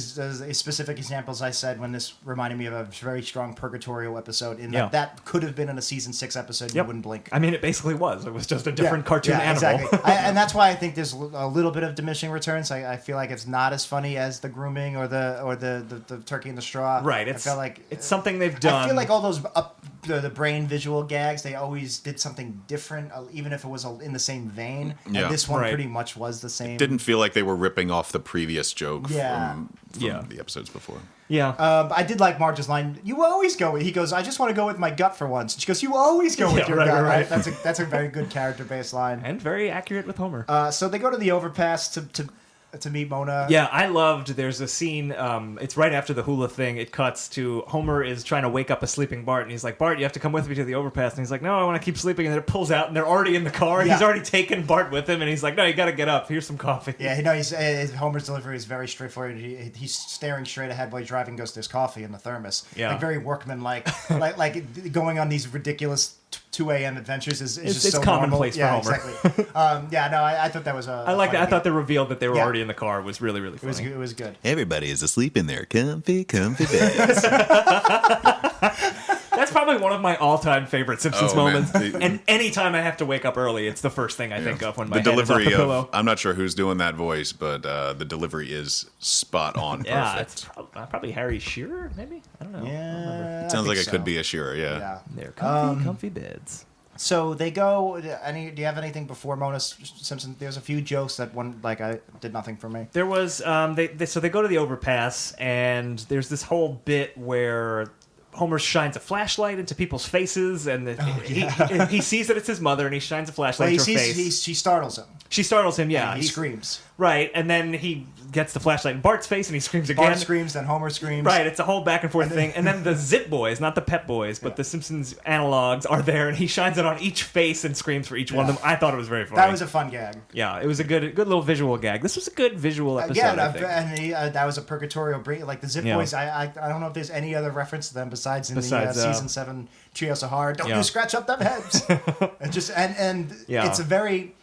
specific examples I said when this reminded me of a very strong Purgatorial episode. In that could have been in a season 6 episode. You wouldn't blink. I mean, it basically was. It was just a different cartoon animal. Exactly. And that's why I think there's a little bit of diminishing returns. I feel like it's not as funny as the grooming or the turkey in the straw. Right. I feel like it's something they've done. I feel like all those the brain visual gags, they always did something different, even if it was in the same vein. Yeah. And this one pretty much was the same. It didn't feel like they were ripping off the previous joke from the episodes before. Yeah. I did like Marge's line, you always go with, he goes, I just want to go with my gut for once. She goes, you always go with your gut. Right. That's a very good character-based line. And very accurate with Homer. So they go to the overpass to meet Mona. Yeah, I loved, there's a scene, it's right after the hula thing, it cuts to Homer is trying to wake up a sleeping Bart, and he's like, Bart, you have to come with me to the overpass. And he's like, no, I want to keep sleeping. And then it pulls out, and they're already in the car. Yeah. He's already taken Bart with him, and he's like, no, you got to get up. Here's some coffee. Yeah, Homer's delivery is very straightforward. He's staring straight ahead while he's driving, goes, there's coffee in the thermos. Yeah. Like, very workmanlike. like going on these ridiculous 2 a.m. adventures is just so commonplace for Homer. Exactly. I thought that was I like that. I thought the reveal that they were already in the car was really, really funny. It was good. Everybody is asleep in their comfy beds. That's probably one of my all-time favorite Simpsons moments. And anytime I have to wake up early, it's the first thing I think of when my head is off the pillow. I'm not sure who's doing that voice, but the delivery is spot on. Yeah, perfect. it's probably Harry Shearer, maybe? I don't know. Yeah, it sounds like it could be a Shearer, yeah. They're comfy beds. So they go. Do you have anything before Mona Simpson? There's a few jokes that I did nothing for me. There was so they go to the overpass, and there's this whole bit where Homer shines a flashlight into people's faces, and he sees that it's his mother, and he shines a flashlight into her face. She startles him. She startles him, yeah. And he screams. Right, and then he gets the flashlight in Bart's face, and he screams again. Bart screams, then Homer screams. Right, it's a whole back and forth thing. And then the Zip Boys, not the Pep Boys, but the Simpsons analogs are there, and he shines it on each face and screams for each one of them. I thought it was very funny. That was a fun gag. Yeah, it was a good little visual gag. This was a good visual episode, I think. And that was a Purgatorial break. Like the Zip Boys, I don't know if there's any other reference to them besides the season 7 Trio so hard. Don't you scratch up them heads. It's a very...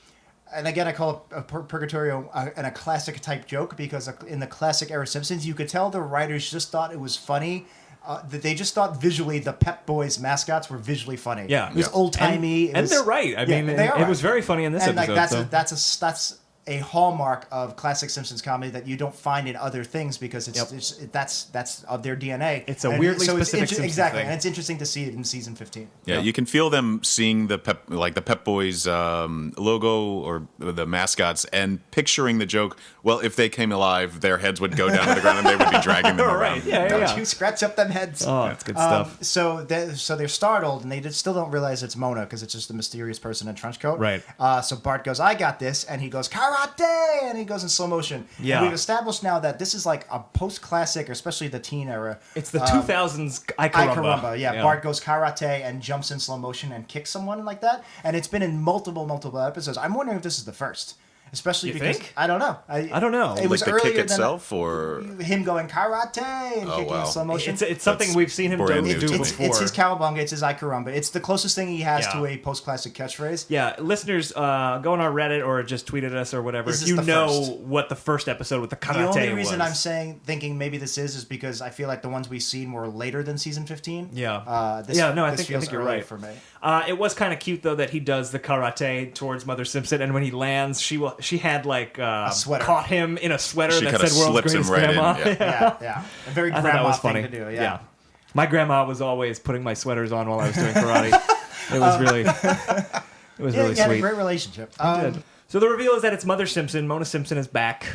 And again, I call it a Purgatorio and a classic type joke because in the classic era Simpsons, you could tell the writers just thought it was funny. That they just thought visually the Pep Boys mascots were visually funny. Yeah, it was old timey. And they're right. I mean, it was very funny in this episode. Like that's a hallmark of classic Simpsons comedy that you don't find in other things because that's of their DNA. It's a weirdly specific Simpsons exactly, thing. and it's interesting to see it in season 15. Yeah, you can feel them seeing the Pep Boys logo or the mascots and picturing the joke. Well, if they came alive, their heads would go down to the ground and they would be dragging them around. Don't you scratch up them heads. Oh, that's good stuff. So they're startled and they still don't realize it's Mona because it's just a mysterious person in a trench coat. Right. So Bart goes, I got this, and he goes, karate, and he goes in slow motion. Yeah. And we've established now that this is like a post-classic, or especially the teen era. It's the 2000s I Carumba. Yeah, Bart goes karate and jumps in slow motion and kicks someone like that. And it's been in multiple episodes. I'm wondering if this is the first. Especially You because think? I don't know. I don't know. It was Like the earlier kick itself, or him going karate and kicking in slow motion. It's something That's we've seen him brand do new to me. before. It's his cowabunga. It's his Icarumba. It's the closest thing he has Yeah. to a post-classic catchphrase. Yeah, listeners, go on our Reddit or just tweet at us or whatever This if is you the know first. what the first episode with the karate was. The only reason I'm thinking maybe this is because I feel like the ones we've seen were later than season 15. Yeah. I I think feels you're early right. for me. It was kind of cute though that he does the karate towards Mother Simpson, and when he lands, she had like sweater. caught him in a sweater She that kinda said "World's slips him Greatest right in, Grandma." Yeah. A very I thought grandma that was thing funny. to do. Yeah. My grandma was always putting my sweaters on while I was doing karate. It was really, really You had a sweet. great relationship. Did. So the reveal is that it's Mother Simpson. Mona Simpson is back.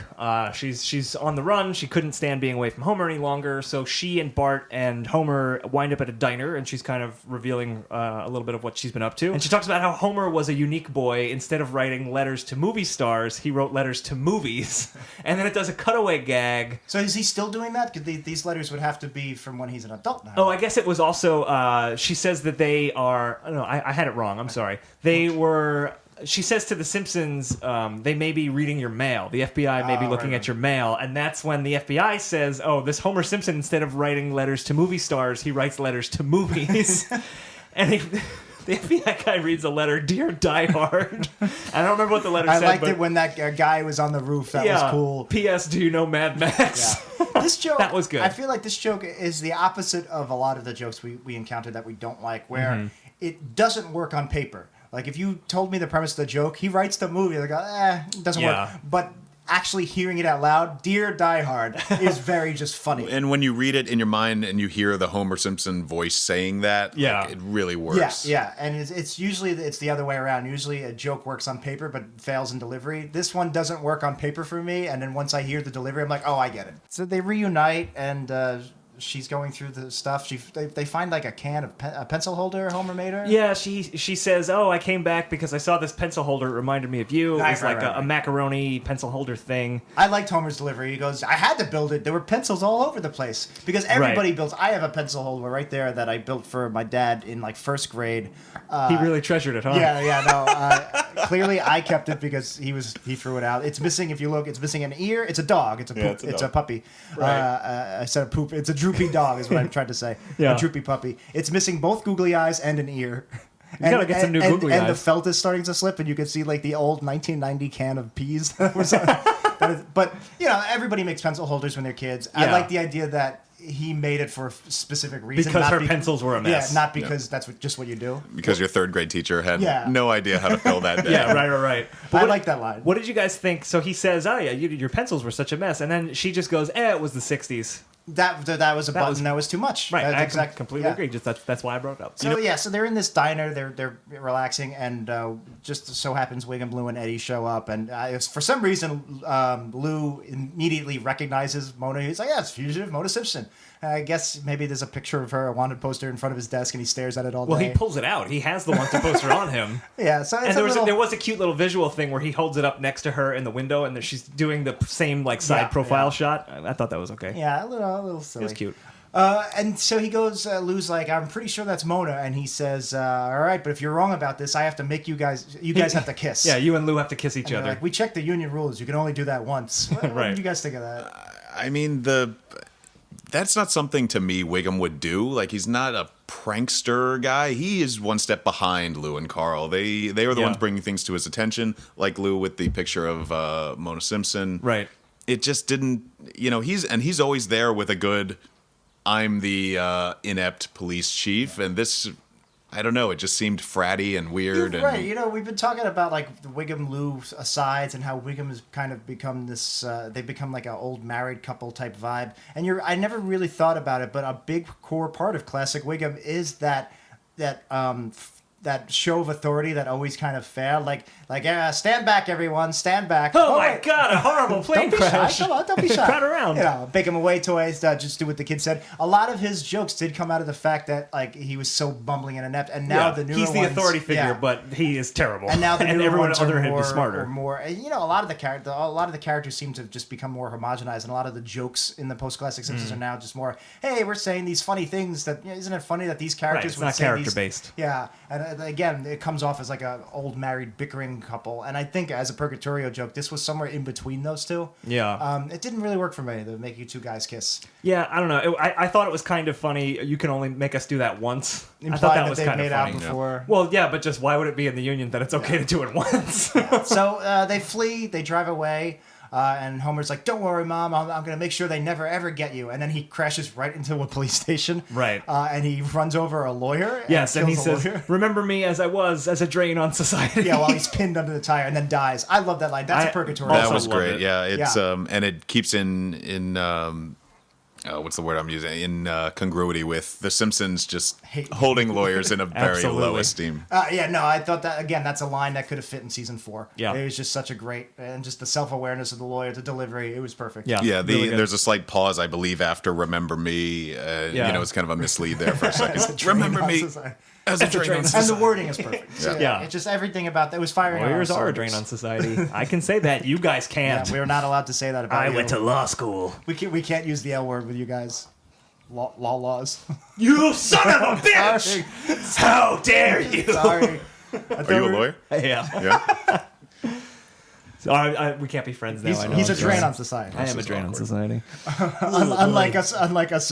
She's on the run. She couldn't stand being away from Homer any longer. So she and Bart and Homer wind up at a diner, and she's kind of revealing a little bit of what she's been up to. And she talks about how Homer was a unique boy. Instead of writing letters to movie stars, he wrote letters to movies. And then it does a cutaway gag. So is he still doing that? Because these letters would have to be from when he's an adult now. Oh, I guess it was also. She says that they are. No, I had it wrong. I'm sorry. They were. She says to the Simpsons, they may be reading your mail. The FBI may be looking at your mail. And that's when the FBI says, oh, this Homer Simpson, instead of writing letters to movie stars, he writes letters to movies. And the FBI guy reads a letter, Dear Die Hard. I don't remember what the letter said. I liked it when that guy was on the roof. That was cool. P.S. Do you know Mad Max? Yeah. This joke, That was good. I feel like this joke is the opposite of a lot of the jokes we encounter that we don't like, where it doesn't work on paper. Like, if you told me the premise of the joke, he writes the movie, like, it doesn't work. But actually hearing it out loud, Dear Die Hard, is very just funny. And when you read it in your mind and you hear the Homer Simpson voice saying that, it really works. Yeah. And it's usually the other way around. Usually a joke works on paper but fails in delivery. This one doesn't work on paper for me, and then once I hear the delivery, I'm like, oh, I get it. So they reunite, and she's going through the stuff. They find like a can of a pencil holder Homer made her. Yeah, she says, "Oh, I came back because I saw this pencil holder. It reminded me of you. It was Right. a macaroni pencil holder thing." I liked Homer's delivery. He goes, I had to build it. There were pencils all over the place because everybody builds. I have a pencil holder right there that I built for my dad in like first grade. He really treasured it, huh? No. Clearly, I kept it because he threw it out. It's missing. If you look, it's missing an ear. It's a dog. It's a poop. It's a puppy. Right. I said a poop. It's a droopy dog. Is what I'm trying to say. Yeah. A droopy puppy. It's missing both googly eyes and an ear. You gotta get some new googly eyes. And the felt is starting to slip, and you can see like the old 1990 can of peas. But everybody makes pencil holders when they're kids. Yeah. I like the idea that he made it for a specific reason. Because not her pencils were a mess. Yeah, not because that's just what you do. Because your third grade teacher had Yeah. no idea how to fill that day. Yeah, right. I like that line. What did you guys think? So he says, "Oh yeah, your pencils were such a mess," and then she just goes, "It was the '60s." That was a button that was too much. Right, That's I completely agree. Just that's why I brought it up. So they're in this diner, they're relaxing, and just so happens Wiggum, Lou, and Eddie show up, and for some reason Lou immediately recognizes Mona. He's like, "Yeah, it's fugitive Mona Simpson." I guess maybe there's a picture of her, a wanted poster in front of his desk, and he stares at it all day. Well, he pulls it out. He has the wanted poster on him. Yeah, so and there was a cute little visual thing where he holds it up next to her in the window, and she's doing the same side profile shot. I thought that was okay. Yeah, a little silly. It was cute. And so he goes, Lou's like, I'm pretty sure that's Mona. And he says, all right, but if you're wrong about this, I have to make you guys have to kiss. Yeah, you and Lou have to kiss each and other. like, we checked the union rules. You can only do that once. What Right. did you guys think of that? I mean, that's not something to me Wiggum would do. Like, he's not a prankster guy. He is one step behind Lou and Carl. They were the ones bringing things to his attention, like Lou with the picture of Mona Simpson. Right. It just didn't, he's always there with a good, I'm the inept police chief, and this I don't know. It just seemed fratty and weird. You're right. You know, we've been talking about like the Wiggum Lou asides and how Wiggum has kind of become this. They've become like an old married couple type vibe. And I never really thought about it, but a big core part of classic Wiggum is that show of authority that always kind of failed. Like, stand back, everyone, stand back. Oh my God, a horrible plane don't be crash. Shy. Come on, don't be shy. Crowd around. You know, bake him away toys, just do what the kid said. A lot of his jokes did come out of the fact that like he was so bumbling and inept, and now the newer he's the ones, authority figure, but he is terrible. and now the newer everyone ones under are him more, is smarter. or more. And, you know, a lot of the characters seem to just become more homogenized, and a lot of the jokes in the post-classic Simpsons are now just more, hey, we're saying these funny things that isn't it funny that these characters It's would not say character these, based. Yeah, and again, it comes off as like a old married bickering couple, and I think as a Purgatorio joke, this was somewhere in between those two. Yeah. It didn't really work for me to make you two guys kiss. Yeah, I don't know. I thought it was kind of funny. You can only make us do that once. I thought Implied that was they've kind of made out funny. before. Well, yeah, but just why would it be in the union that it's okay to do it once? So they flee, they drive away, and Homer's like, "Don't worry, Mom, I'm going to make sure they never ever get you." And then he crashes right into a police station. Right. And he runs over a lawyer. Yes, and he kills a says, lawyer. "Remember me as I was, as a drain on society." Yeah, while he's pinned under the tire and then dies. I love that line. That's a Purgatorio. That Also was love great. it. Yeah, it's Yeah. and it keeps in what's the word I'm using? In congruity with The Simpsons just holding lawyers in a very low Absolutely. esteem. Yeah, no, I thought that, again, that's a line that could have fit in season 4. Yeah. It was just such a great, and just the self-awareness of the lawyer, the delivery, it was perfect. Yeah. Yeah, really good. there's a slight pause, I believe, after "Remember Me." Yeah. You know, it's kind of a mislead there for a second. Drain Remember on me society. as a drain on And the society. wording is perfect. So, Yeah. It's just everything about that. It was firing on all Lawyers are a cylinders. drain on society. I can say that. You guys Yeah, can't. we're not allowed to say that about you. law school. We can't use the L word with you guys. Laws. You son of a bitch! How dare you? Sorry. Are you a lawyer? Yeah. Yeah. So we can't be friends now. I know. He's a I'm drain sorry. on society. I am a drain on society. Unlike us,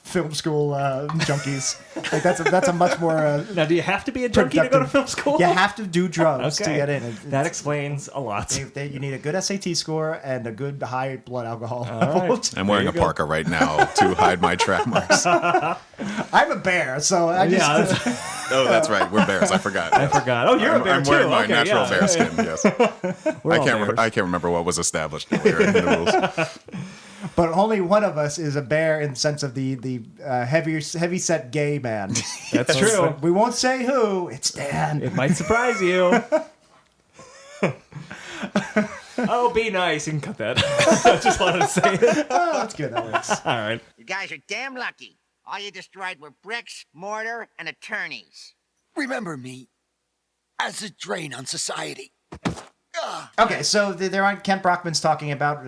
film school junkies. Like that's a much more. Now, do you have to be a junkie to go to Productive. film school? You have to do drugs to Okay. get in. That explains a lot. You need a good SAT score and a good high blood alcohol right. level. I'm wearing a parka right now to hide my track marks. I'm a bear, so I just. Yeah, that's, Oh, that's right. We're bears. I forgot. I forgot. Oh, you're a bear I'm too. wearing my Okay, natural yeah. bear skin. Yes. We're all bears. I can't remember what was established earlier in the rules. But only one of us is a bear in the sense of the heavy set gay man. That's true. We won't say who. It's Dan. It might surprise you. Oh, be nice. You can cut that. I just wanted to say it. Oh, that's good. That works. All right. You guys are damn lucky. All you destroyed were bricks, mortar, and attorneys. Remember me as a drain on society. Okay, so they're on. Kent Brockman's talking about,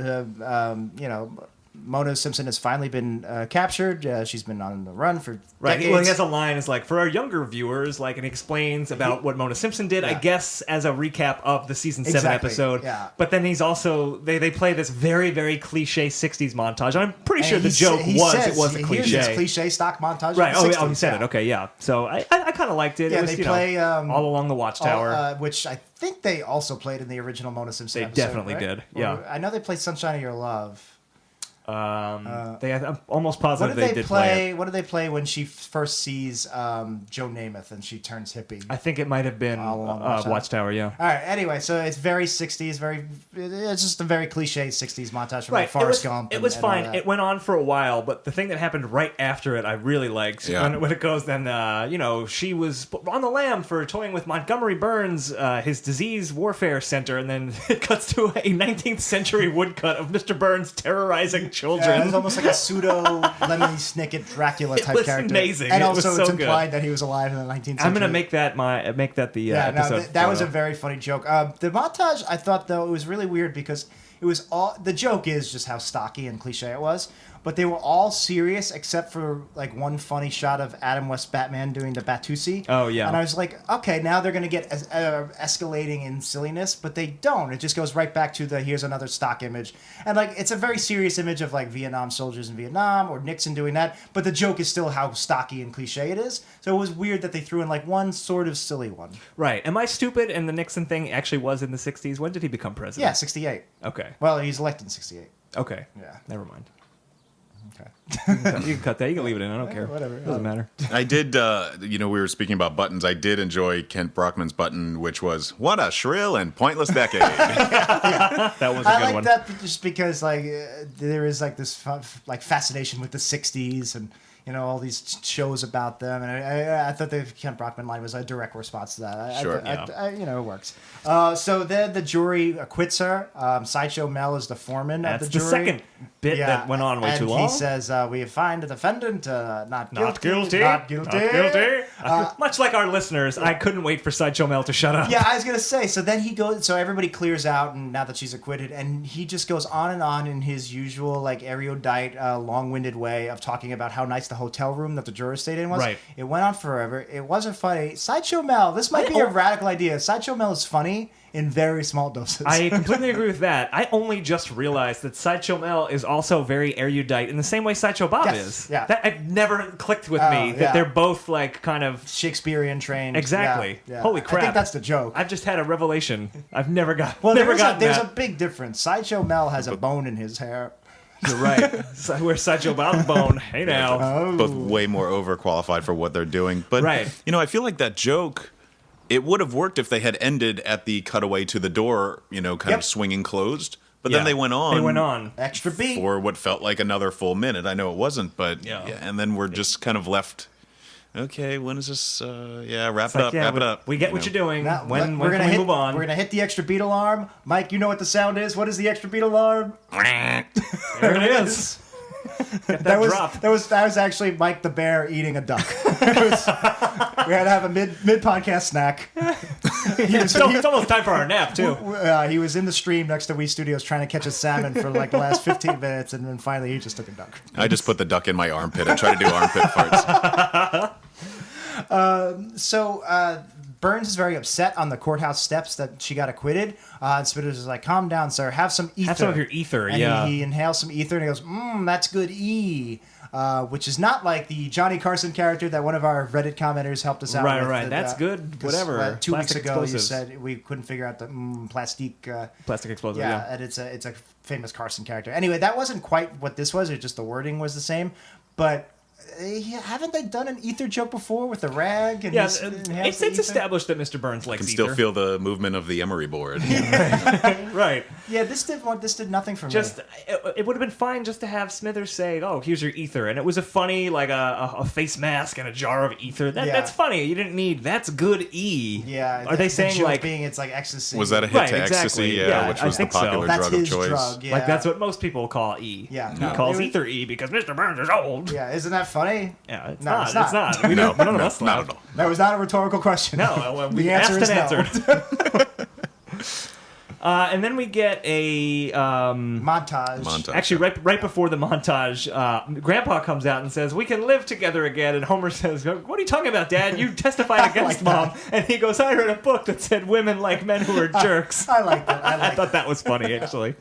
Mona Simpson has finally been captured. She's been on the run for Right. decades. Well, he has a line is like for our younger viewers, like, and he explains about what Mona Simpson did. I Yeah. guess as a recap of the season 7 Exactly, episode. yeah. But then he's also they play this very very cliche 60s montage. And I'm pretty And sure the joke he was says, it was a here's cliche. this cliche stock montage. Right. Of the Oh, 60s, he said it. Okay. Yeah. So I kind of liked it. Yeah, it was, they play all along the Watchtower. which I think they also played in the original Mona Simpson. They episode, definitely right? did, Or- yeah. I know they played "Sunshine of Your Love." I'm almost What positive did they did play it. What did they play when she first sees Joe Namath and she turns hippie? I think it might have been All along Watchtower. Watchtower. Yeah. All right. Anyway, so it's very 60s, it's just a very cliche 60s montage from like Forrest Gump. It was and all fine. that. It went on for a while, but the thing that happened right after it, I really liked. Yeah. When it goes, then she was on the lam for toying with Montgomery Burns, his disease warfare center, and then it cuts to a 19th century woodcut of Mr. Burns terrorizing children. Yeah, it was almost like a pseudo Lemony Snicket Dracula type was character. amazing. And It was also so it's good. implied that he was alive in the 19th century. I'm gonna make that the Yeah, no, episode. that was a photo. very funny joke. The montage, I thought, though, it was really weird because it was all... The joke is just how stocky and cliche it was, but they were all serious except for, like, one funny shot of Adam West Batman doing the Batusi. Oh, yeah. And I was like, okay, now they're going to get escalating in silliness, but they don't. It just goes right back to here's another stock image. And, like, it's a very serious image of, like, Vietnam soldiers in Vietnam or Nixon doing that, but the joke is still how stocky and cliche it is. So it was weird that they threw in, like, one sort of silly one. Right. Am I stupid? And the Nixon thing actually was in the 60s. When did he become president? Yeah, 68. Okay. Well, he's elected in 68. Okay. Yeah. Never mind. You can cut that. You can leave it in. I don't care. whatever. It doesn't matter. I did, we were speaking about buttons. I did enjoy Kent Brockman's button, which was, what a shrill and pointless decade. That was a I good like one. that just because there is this fascination with the '60s and all these shows about them, and I thought the Kent Brockman line was a direct response to that. Sure. It works. So then the jury acquits her. Sideshow Mel is the foreman of the That's jury. the second bit that went on way and too long. he says, "We find the defendant not guilty, Not guilty. Much like our listeners, I couldn't wait for Sideshow Mel to shut up. Yeah, I was gonna say. So then he goes. So everybody clears out, and now that she's acquitted, and he just goes on and on in his usual erudite, long-winded way of talking about how nice the hotel room that the jurors stayed in was. Right. It went on forever. It wasn't funny. Sideshow Mel. This might be a radical idea. Sideshow Mel is funny in very small doses. I completely agree with that. I only just realized that Sideshow Mel is also very erudite in the same way Sideshow Bob Yes, is. yeah. That I've never clicked with me that yeah. they're both kind of Shakespearean trained. exactly. Yeah, yeah. Holy crap! I think that's the joke. I've just had a revelation. I've never got. well, never there's a that. big difference. Sideshow Mel has a bone in his hair. You're right. So where's Sideshow Bob's bone? Hey now. Both way more overqualified for what they're doing. But, Right. I feel like that joke, it would have worked if they had ended at the cutaway to the door, kind of swinging closed. But Yeah. then they went on. They went on. Extra beat. For what felt like another full minute. I know it wasn't, but Yeah. and then we're just kind of left. Okay, when is this? Wrap it Like, up. yeah, wrap it up. We get what you're doing. Now, when we're can gonna we hit, move on? We're gonna hit the extra beat alarm. Mike, you know what the sound is. What is the extra beat alarm? There it is. Get that drop. That was actually Mike the Bear eating a duck. We had to have a mid podcast snack. It's almost time for our nap too. He was in the stream next to Wii Studios trying to catch a salmon for the last 15 minutes, and then finally he just took a duck. I just put the duck in my armpit and try to do armpit farts. So Burns is very upset on the courthouse steps that she got acquitted. And Spitters is like, "Calm down, sir. Have some ether. Have some of your ether." And yeah. he inhales some ether and he goes, that's good E." Which is not like the Johnny Carson character that one of our Reddit commenters helped us out with. Right. That's good. 'cause, Whatever. 2 weeks Plastic ago, explosives. you said we couldn't figure out the plastique. Plastic explosive. Yeah, Yeah. and it's a famous Carson character. Anyway, that wasn't quite what this was. It just the wording was the same, but. Haven't they done an ether joke before with the rag? And Yeah, he's- it's ether? established that Mr. Burns I likes can still ether. feel the movement of the emery board. Right. Yeah, this did nothing for Just me. it would have been fine just to have Smithers say, "Oh, here's your ether," and it was a funny a face mask and a jar of ether. That's funny. You didn't need that's good E. Yeah, Are they the saying joke like being it's like ecstasy? Was that a hit Right, to ecstasy? exactly. Yeah, Yeah, which I was the think so. popular That's drug of his choice. drug. Yeah. like that's what most people call E? Yeah, he no, calls it was- ether E because Mr. Burns is old. Yeah, isn't that funny? Yeah, it's No, not. it's It's not. not. We don't. None of us Not laughed. at all. That was not a rhetorical question. No, well, we The answer asked is and no. answered. And then we get a Montage. Actually, right before the montage, Grandpa comes out and says, "We can live together again." And Homer says, "What are you talking about, Dad? You testified against Mom." And he goes, "I read a book that said women like men who are jerks." I like that. I thought that was funny, actually.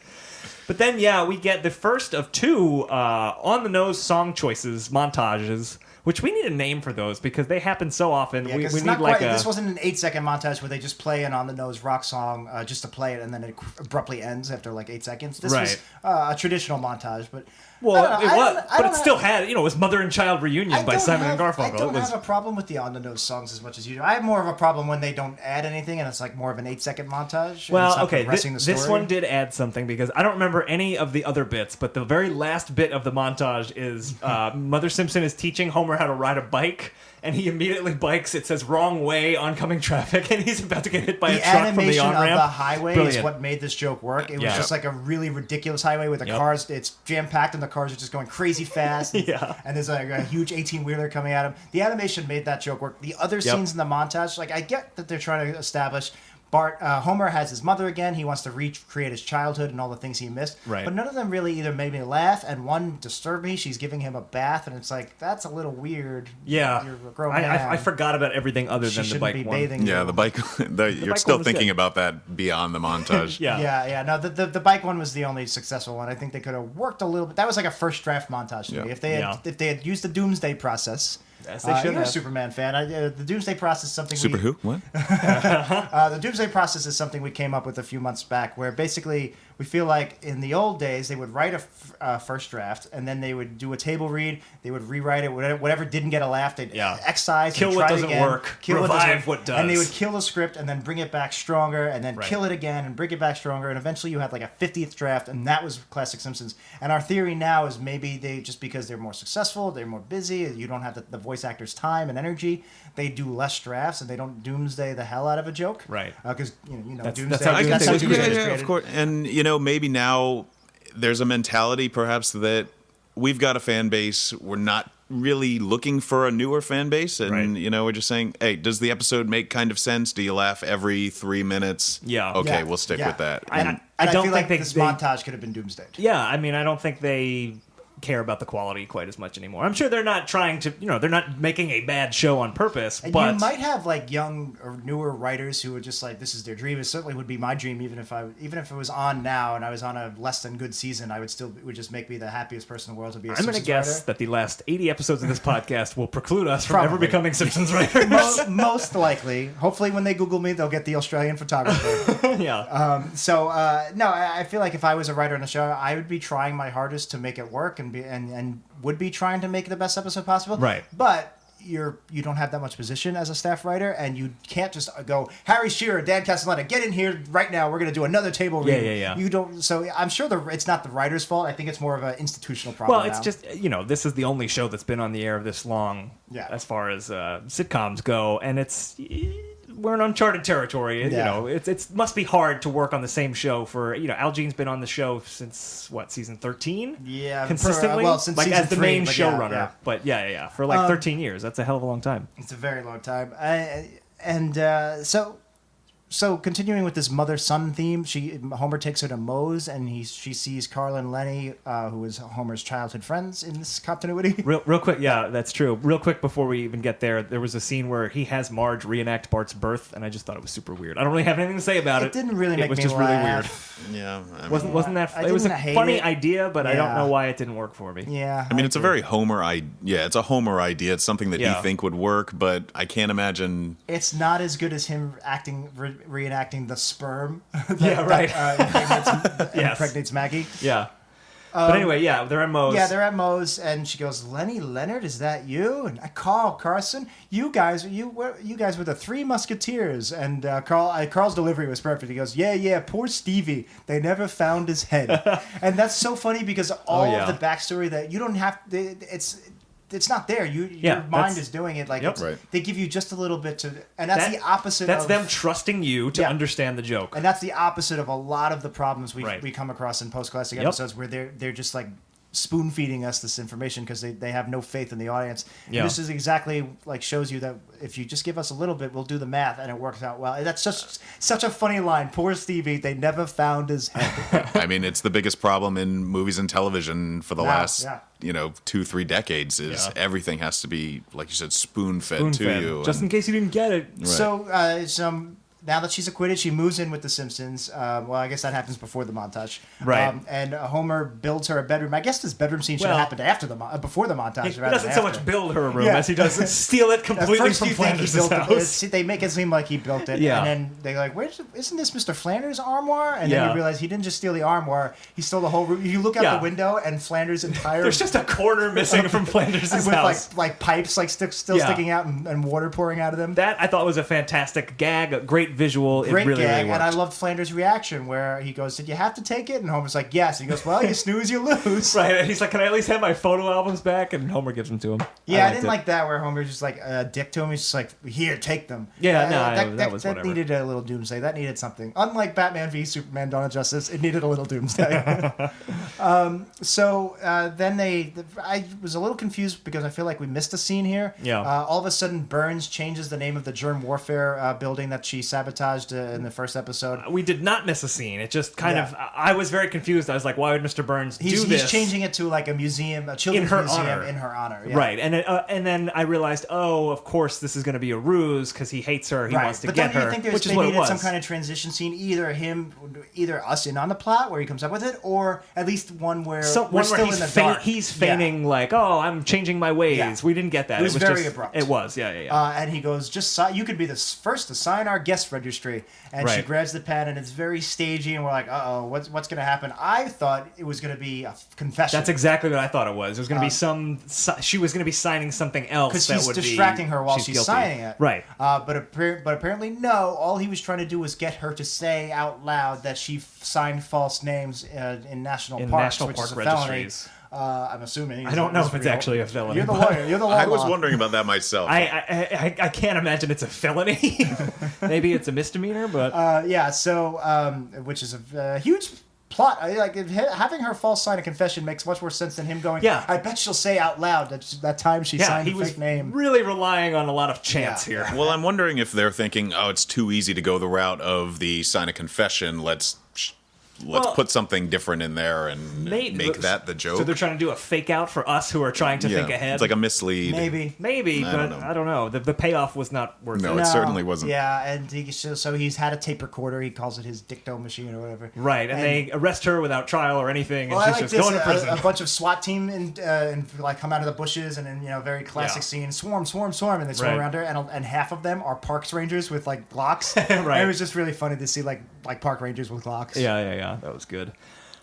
But then, we get the first of two on-the-nose song choices montages, which we need a name for those because they happen so often. Yeah, we 'cause need it's not like quite, a... This wasn't an 8-second montage where they just play an on-the-nose rock song just to play it and then it abruptly ends after like 8 seconds. This was a traditional montage, but Well, I don't know, it I was, don't- I but don't it still have- had, it was Mother and Child Reunion by Simon and Garfunkel. I don't It was, have a problem with the on-the-nose songs as much as you do. I have more of a problem when they don't add anything and it's like more of an 8-second montage. and it's well, not okay, progressing the this story. one did add something because I don't remember any of the other bits, but the very last bit of the montage is Mother Simpson is teaching Homer how to ride a bike, and he immediately bikes. It says wrong way, oncoming traffic, and he's about to get hit by The a truck from the animation of on-ramp. the highway is Brilliant. what made this joke work. It was Yeah. just like a really ridiculous highway with the cars. It's jam-packed and the cars are just going crazy fast. Yeah. And there's like a huge 18-wheeler coming at him. The animation made that joke work. The other scenes in the montage, like I get that they're trying to establish Homer has his mother again. He wants to recreate his childhood and all the things he missed. Right. But none of them really either made me laugh, and one disturbed me. She's giving him a bath, and it's like, that's a little weird. Yeah, You're a grown man. I forgot about everything other She than the shouldn't bike be one. bathing Yeah, you. the bike. You're bike still one was thinking good. about that beyond the montage. Yeah. Yeah. No, the bike one was the only successful one. I think they could have worked a little bit. That was like a first draft montage to me. Yeah. If they had used the Doomsday process Yes, they should You're a have. Superman fan. The Doomsday Process is something Super who? What? The Doomsday Process is something we came up with a few months back, where basically we feel like in the old days they would write a first draft and then they would do a table read, they would rewrite it, whatever didn't get a laugh, they'd excise, kill and what try doesn't again, work, kill revive what does, and they would kill the script and then bring it back stronger, and then Right. kill it again and bring it back stronger, and eventually you had like a 50th draft, and that was classic Simpsons. And our theory now is maybe they just because they're more successful, they're more busy, you don't have the voice actors' time and energy, they do less drafts and they don't doomsday the hell out of a joke, Right. Because That's doomsday. how I Doomsday guess was yeah, created. yeah, of course. And maybe now there's a mentality perhaps that we've got a fan base. We're not really looking for a newer fan base, and Right. we're just saying, hey, does the episode make kind of sense? Do you laugh every 3 minutes? Yeah. Okay, Yeah, we'll stick yeah. with that. And, And I don't feel think like this they- montage could have been doomsday. Yeah, I mean, I don't think they care about the quality quite as much anymore. I'm sure they're not trying to, they're not making a bad show on purpose, And but you might have like young or newer writers who are just like, this is their dream. It certainly would be my dream, even if it was on now and I was on a less than good season, it would just make me the happiest person in the world to be a I'm going to Simpsons guess writer. that the last 80 episodes of this podcast will preclude us from Probably. ever becoming Simpsons writers. Most likely. Hopefully, when they Google me, they'll get the Australian photographer. Yeah. No, I feel like if I was a writer on the show, I would be trying my hardest to make it work and would be trying to make the best episode possible. Right. But you don't have that much position as a staff writer, and you can't just go, Harry Shearer, Dan Castellaneta, get in here right now. We're going to do another table read. Yeah. You don't. So I'm sure it's not the writer's fault. I think it's more of an institutional problem. Well, it's now. just, this is the only show that's been on the air this long as far as sitcoms go, and we're in uncharted territory. Yeah. It must be hard to work on the same show for, Al Jean's been on the show since, season 13? Yeah, Consistently? since like, season as the 3, main but showrunner. yeah. But yeah. For like 13 years. That's a hell of a long time. It's a very long time. So continuing with this mother-son theme, Homer takes her to Moe's, and she sees Carl and Lenny, who is Homer's childhood friends in this continuity. Real quick, yeah, that's true. Real quick before we even get there was a scene where he has Marge reenact Bart's birth, and I just thought it was super weird. I don't really have anything to say about it. It didn't really make It was me just laugh. really weird. yeah, I mean, Wasn't that? I It was a didn't hate funny it. idea, but I don't Yeah. know why it didn't work for me. Yeah. I mean, it's a very Homer it's a Homer idea. It's something that Yeah. you think would work, but I can't imagine. It's not as good as him reenacting the sperm. Yeah, right. Impregnates Maggie. Yeah. But anyway, yeah, they're at Moe's. Yeah, they're at Moe's, and she goes, "Lenny Leonard, is that you?" And Carson, you guys were the Three Musketeers. And Carl's delivery was perfect. He goes, "Yeah, poor Stevie. They never found his head." And that's so funny because all of the backstory that you don't have, it's not there. Your mind that's- is doing it. Like Yep. it's, Right. they give you just a little bit to, and that's the opposite. That's of, them trusting you to Yeah. understand the joke. and that's the opposite of a lot of the problems we Right. we come across in post-classic Yep. episodes, where they're just like spoon feeding us this information because they have no faith in the audience. Yeah. And this is exactly like shows you that if you just give us a little bit, we'll do the math and it works out well. That's such a funny line. Poor Stevie, they never found his head. I mean, it's the biggest problem in movies and television for the Yeah, last, yeah. 2-3 decades. Is Yeah. everything has to be, like you said, spoon fed to Spoon-fed. you. Just in case you didn't get it. Right. So now that she's acquitted, she moves in with the Simpsons. Well, I guess that happens before the montage. Right. And Homer builds her a bedroom. I guess this bedroom scene should Well, have happened after before the montage. He rather doesn't than so after. much build her a room Yeah. as he does steal it At completely first from you think he Flanders' built it. house. They make it seem like he built it, Yeah. and then they're like, isn't this Mr. Flanders' armoire? And then Yeah. you realize he didn't just steal the armoire, he stole the whole room. You look out Yeah. the window, and Flanders' entire... There's just a corner missing from Flanders' with house. like pipes still Yeah. sticking out and water pouring out of them. That I thought was a fantastic gag, a great visual. Great it really, gag, really worked. and I loved Flanders' reaction where he goes, "Did you have to take it?" And Homer's like, "Yes." And he goes, "Well, you snooze, you lose." Right, and he's like, "Can I at least have my photo albums back?" And Homer gives them to him. Yeah, I liked didn't it. like that where Homer's just like a dick to him. He's just like, "Here, take them." Yeah, no, that was that whatever. needed a little doomsday. That needed something. Unlike Batman v Superman: Dawn of Justice, it needed a little doomsday. So then I was a little confused because I feel like we missed a scene here. Yeah. All of a sudden, Burns changes the name of the germ warfare building that she sabotaged in the first episode. We did not miss a scene. It just kind of. I was very confused. I was like, why would Mr. Burns do this? He's changing it to like a museum, a children's museum in her honor. Yeah. Right, and then I realized, oh, of course, this is going to be a ruse because he hates her. He wants to get her. But don't you think they needed some kind of transition scene, either us in on the plot where he comes up with it, or at least one where we're still in the dark. He's feigning like, oh, I'm changing my ways. Yeah. We didn't get that. It was very abrupt. It was, yeah. And he goes, you could be the first to sign our guest registry. And she grabs the pen, and it's very stagey, and we're like, uh-oh, what's going to happen? I thought it was going to be a confession. That's exactly what I thought it was. It was going to be she was going to be signing something else because he's distracting her while she's signing it. Right. But apparently, no. All he was trying to do was get her to say out loud that she signed false names in national parks, which is a felony. I'm assuming. I don't know if it's actually a felony. You're the lawyer. You're the lawyer. I was wondering about that myself. I can't imagine it's a felony. Maybe it's a misdemeanor, but which is a huge plot. Having her false sign a confession makes much more sense than him going. Yeah, I bet she'll say out loud that time she signed a fake name. Really relying on a lot of chance here. Well, I'm wondering if they're thinking, oh, it's too easy to go the route of the sign a confession. Let's put something different in there and make that the joke. So they're trying to do a fake out for us who are trying to think ahead. It's like a mislead. Maybe, but I don't know. The payoff was not worth it. No, it certainly wasn't. Yeah, and so he's had a tape recorder. He calls it his dicto machine or whatever. Right, and they arrest her without trial or anything, and she's just going to prison. A bunch of SWAT team and come out of the bushes, and then very classic scene, swarm, and they swarm around her, and half of them are parks rangers with like Glocks. Right, and it was just really funny to see like park rangers with Glocks. Yeah, that was good.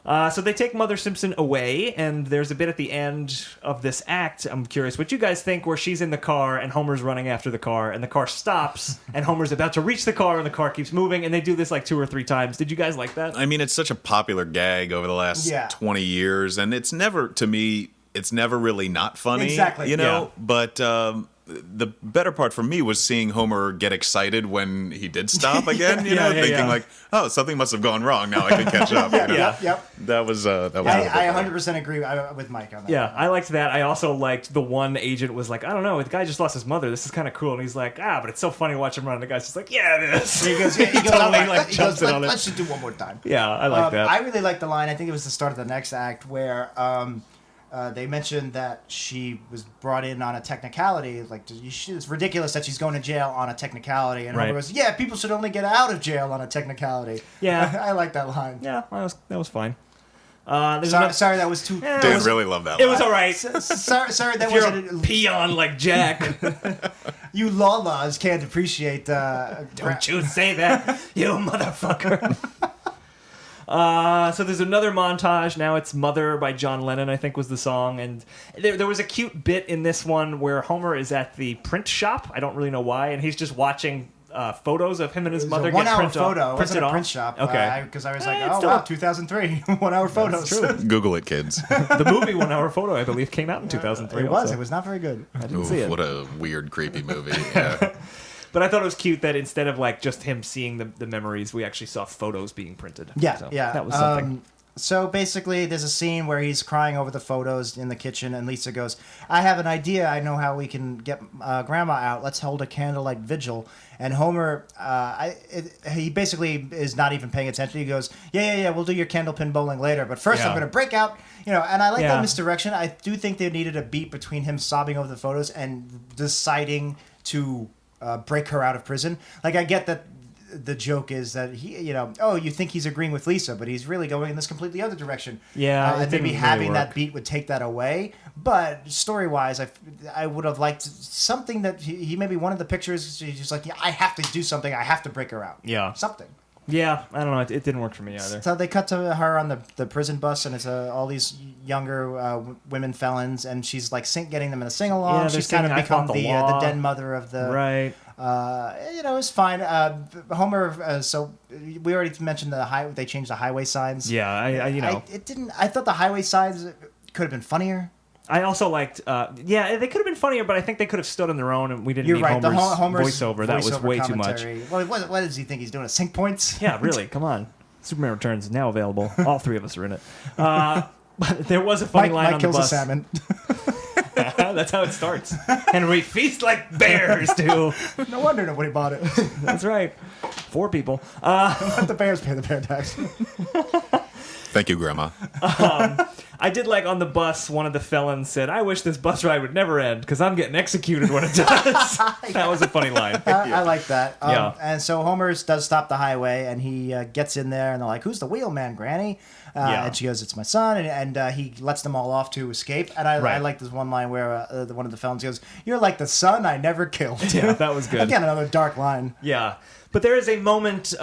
So they take Mother Simpson away, and there's a bit at the end of this act, I'm curious what you guys think, where she's in the car and Homer's running after the car, and the car stops, and Homer's about to reach the car, and the car keeps moving, and they do this like 2 or 3 times. Did you guys like that? I mean, it's such a popular gag over the last 20 years, and it's never really not funny. Exactly. You know? Yeah. But the better part for me was seeing Homer get excited when he did stop again, thinking like, oh, something must have gone wrong. Now I can catch up. Yep. That was I 100% agree with Mike on that. Yeah, I liked that. I also liked the one agent was like, I don't know, the guy just lost his mother. This is kind of cool. And he's like, but it's so funny to watch him run. And the guy's just like, yeah, it is. He goes, let's just do one more time. Yeah, I like that. I really liked the line. I think it was the start of the next act where they mentioned that she was brought in on a technicality. Like, it's ridiculous that she's going to jail on a technicality. And Homer goes, people should only get out of jail on a technicality. Yeah. I like that line. Yeah, that was fine. Sorry, that was too... Dave really loved that line. It was all right. Sorry, that wasn't... You're a peon like Jack. You laws can't appreciate... Don't you say that, you motherfucker. So there's another montage. Now it's Mother by John Lennon, I think was the song. And there was a cute bit in this one where Homer is at the print shop. I don't really know why. And he's just watching photos of him and his mother get printed off. It wasn't a print shop. Okay. Because I was like, oh, wow, 2003. 1 hour photos. That's true. Google it, kids. The movie 1 Hour Photo, I believe, came out in 2003. It was. It was not very good. I didn't see it. What a weird, creepy movie. Yeah. But I thought it was cute that instead of like just him seeing the memories, we actually saw photos being printed. Yeah, so that was something. So basically, there's a scene where he's crying over the photos in the kitchen, and Lisa goes, I have an idea. I know how we can get Grandma out. Let's hold a candlelight vigil. And Homer, he basically is not even paying attention. He goes, yeah, we'll do your candlepin bowling later. But first I'm going to break out, and I like that misdirection. I do think they needed a beat between him sobbing over the photos and deciding to break her out of prison. Like, I get that the joke is that he, you think he's agreeing with Lisa, but he's really going in this completely other direction. Yeah, and maybe having that beat would take that away. But story-wise, I would have liked something that he maybe one of the pictures. He's just like, I have to do something. I have to break her out. Yeah, something. Yeah, I don't know. It didn't work for me either. So they cut to her on the prison bus, and it's all these younger women felons, and she's like getting them in a sing-along. She's kind of become the den mother of the... Right. It's fine. Homer, so we already mentioned they changed the highway signs. Yeah, it didn't... I thought the highway signs could have been funnier. I also liked, they could have been funnier, but I think they could have stood on their own, and we didn't need Homer's voiceover. That was way commentary. too much. What does he think he's doing? Sync points? Yeah, really. Come on. Superman Returns is now available. All 3 of us are in it. But there was a funny line on the bus. Mike kills a salmon. That's how it starts. And we feast like bears do. No wonder nobody bought it. That's right. 4 people. Let the bears pay the bear tax. Thank you, Grandma. I did like on the bus, one of the felons said, "I wish this bus ride would never end because I'm getting executed when it does." That was a funny line. I like that. Yeah. And so Homer does stop the highway, and he gets in there, and they're like, "Who's the wheelman, Granny?" Yeah. And she goes, "It's my son," and he lets them all off to escape. And I Right. like this one line where one of the felons goes, "You're like the son I never killed." Yeah, that was good. Again, another dark line. Yeah. But there is a moment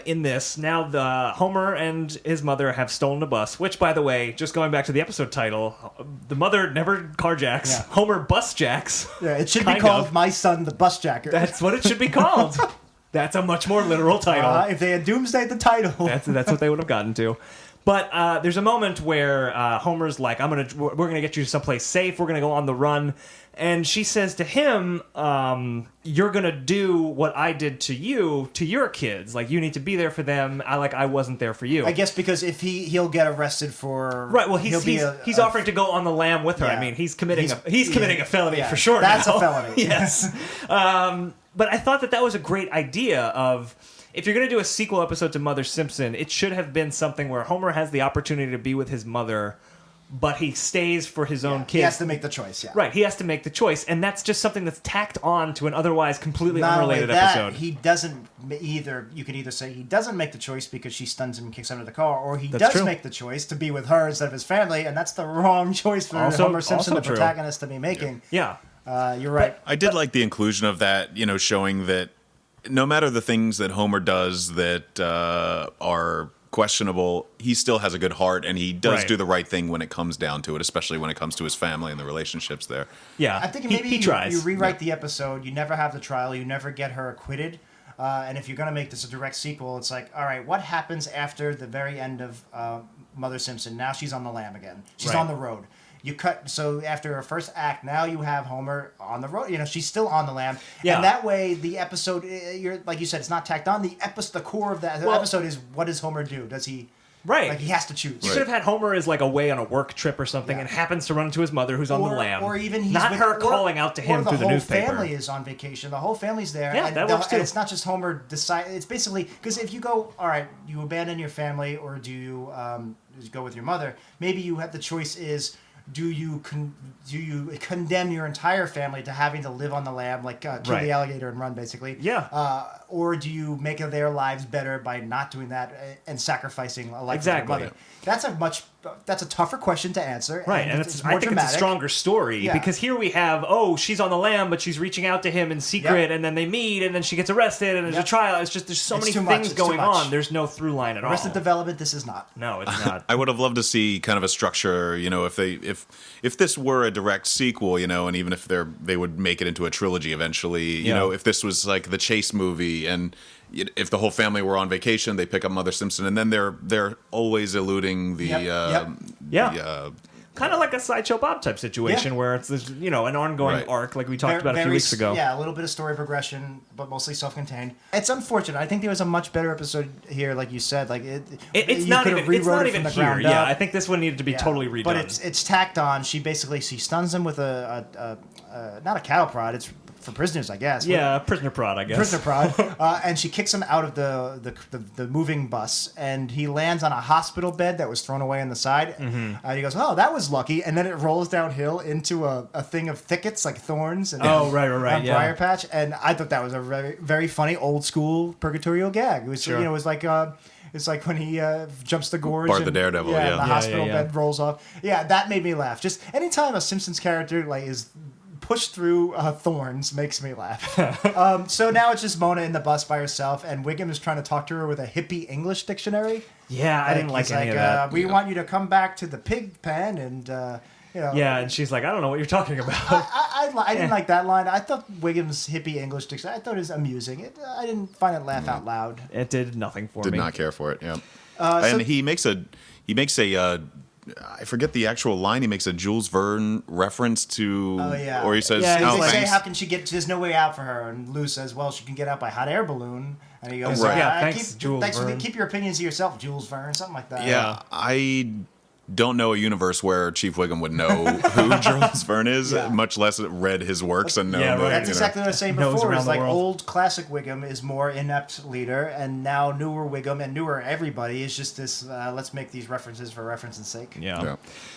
in this. Now, the Homer and his mother have stolen a bus, which, by the way, just going back to the episode title, the mother never carjacks. Yeah. Homer bus jacks. Yeah, it should be Kind called of. "My Son the Bus Jacker." That's what it should be called. That's a much more literal title. If they had Doomsday the title. That's what they would have gotten to. But there's a moment where Homer's like, we're gonna get you someplace safe. We're gonna go on the run, and she says to him, "You're gonna do what I did to you to your kids. Like you need to be there for them. I wasn't there for you." I guess because if he'll get arrested for Right. Well, he'll he's offering to go on the lam with her. Yeah. I mean, he's committing a felony yeah, for sure. that's now. a felony. Yes. But I thought that was a great idea of. If you're going to do a sequel episode to Mother Simpson, it should have been something where Homer has the opportunity to be with his mother, but he stays for his own kids. He has to make the choice. Yeah. Right, he has to make the choice, and that's just something that's tacked on to an otherwise completely Not unrelated only that, episode. he doesn't either. You could either say he doesn't make the choice because she stuns him and kicks him under the car, or he That's does true. make the choice to be with her instead of his family, and that's the wrong choice for Also- Homer Simpson, also the true. protagonist, to be making. Yeah. You're right. I did like the inclusion of that, showing that no matter the things that Homer does that are questionable, he still has a good heart, and he does Right. do the right thing when it comes down to it, especially when it comes to his family and the relationships there. Yeah. I think maybe he tries. you rewrite the episode. You never have the trial. You never get her acquitted. And if you're going to make this a direct sequel, it's like, all right, what happens after the very end of Mother Simpson? Now she's on the lam again. She's Right. on the road. You cut, so after her first act, now you have Homer on the road. She's still on the lam. Yeah. And that way, the episode, you're like you said, it's not tacked on. The core of that episode is, what does Homer do? Does he... Right. Like, he has to choose. You should have had Homer as like away on a work trip or something, and happens to run into his mother who's on the lam. Or even he's not with, her calling out to him through the newspaper. The whole family is on vacation. The whole family's there. Yeah, and that works too. And it's not just Homer decide. It's basically because if you go, all right, you abandon your family, or do you go with your mother? Maybe you have the choice is. Do you condemn your entire family to having to live on the lam, like kill Right. the alligator and run, basically? Yeah. Or do you make their lives better by not doing that and sacrificing a life Exactly. of your mother? That's a tougher question to answer. Right, and it's I think dramatic. it's a stronger story Yeah. because here we have, she's on the lam, but she's reaching out to him in secret, Yep. and then they meet, and then she gets arrested, and there's a Yep. trial. It's just there's so It's many too much, things it's too going much. on. There's no through line at all. Arrested Development, this is not. No, it's not. I would have loved to see kind of a structure, if this were a direct sequel, and even if they would make it into a trilogy eventually, Yeah. if this was like the Chase movie, and if the whole family were on vacation, they pick up Mother Simpson, and then they're always eluding the Yeah. Kind of like a Sideshow Bob type situation where it's this, an ongoing Right. arc like we talked about a few weeks ago. Yeah, a little bit of story progression, but mostly self-contained. It's unfortunate. I think there was a much better episode here, like you said. Like It's you not could even, have rewrote it from the here. ground Yeah, up. I think this one needed to be Yeah. totally redone. But it's tacked on. She stuns him with a not a cattle prod. It's for prisoners, I guess. yeah, prisoner prod, I guess. Prisoner prod, and she kicks him out of the moving bus, and he lands on a hospital bed that was thrown away on the side. Mm-hmm. He goes, "Oh, that was lucky," and then it rolls downhill into a thing of thickets like thorns and right, and yeah. briar patch, and I thought that was a very very funny old school purgatorial gag. It was Sure. it was like. It's like when he jumps the gorge. Bart the Daredevil, yeah. and the Yeah, hospital yeah. bed rolls off. Yeah, that made me laugh. Just anytime a Simpsons character is pushed through thorns makes me laugh. So now it's just Mona in the bus by herself, and Wiggum is trying to talk to her with a hippie English dictionary. Yeah, I didn't like He's any of that. We want you to come back to the pig pen, and Yeah, and she's like, I don't know what you're talking about. I didn't like that line. I thought Wiggum's hippie English dictionary. I thought it was amusing. I didn't find it laugh out loud. It did nothing for Did me. not care for it. Yeah, so- and he makes a I forget the actual line. He makes a Jules Verne reference to, Oh yeah. or he says, Yeah, They "Oh, say, thanks." how can she get? There's no way out for her. And Lou says, well, she can get out by hot air balloon. And he goes, Right. Yeah, thanks, Jules thanks Verne." keep your opinions to yourself, Jules Verne, something like that. Yeah, I don't know a universe where Chief Wiggum would know who Jules Verne is, much less read his works and know. Yeah, right. That's exactly what I was saying Knows before. around Is the like world. old classic Wiggum is more inept leader, and now newer Wiggum and newer everybody is just this. Let's make these references for reference's sake. Yeah.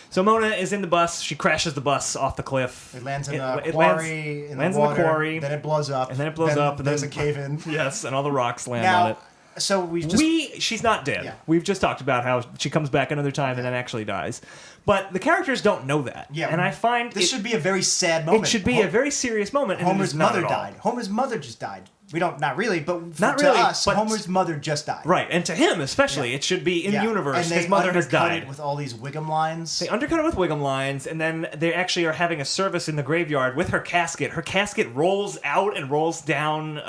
So Mona is in the bus. She crashes the bus off the cliff. It lands in a It quarry in the lands water. in the quarry. Then it blows up. And then it blows up, and there's then- a cave in. Yes, and all the rocks land Now, on it. so we just She's not dead. Yeah. We've just talked about how she comes back another time and then actually dies. But the characters don't know that. Yeah, And I find this should be a very sad moment. it should be a very serious moment. And it Homer's is not mother at all. died. Homer's mother just died. We don't, not really, but Not to really, us, but- Homer's mother just died. Right, and to him especially, Yeah. it should be in Yeah. universe. And they His mother has undercut died. it with all these Wiggum lines. They undercut it with Wiggum lines, and then they actually are having a service in the graveyard with her casket. Her casket rolls out and rolls down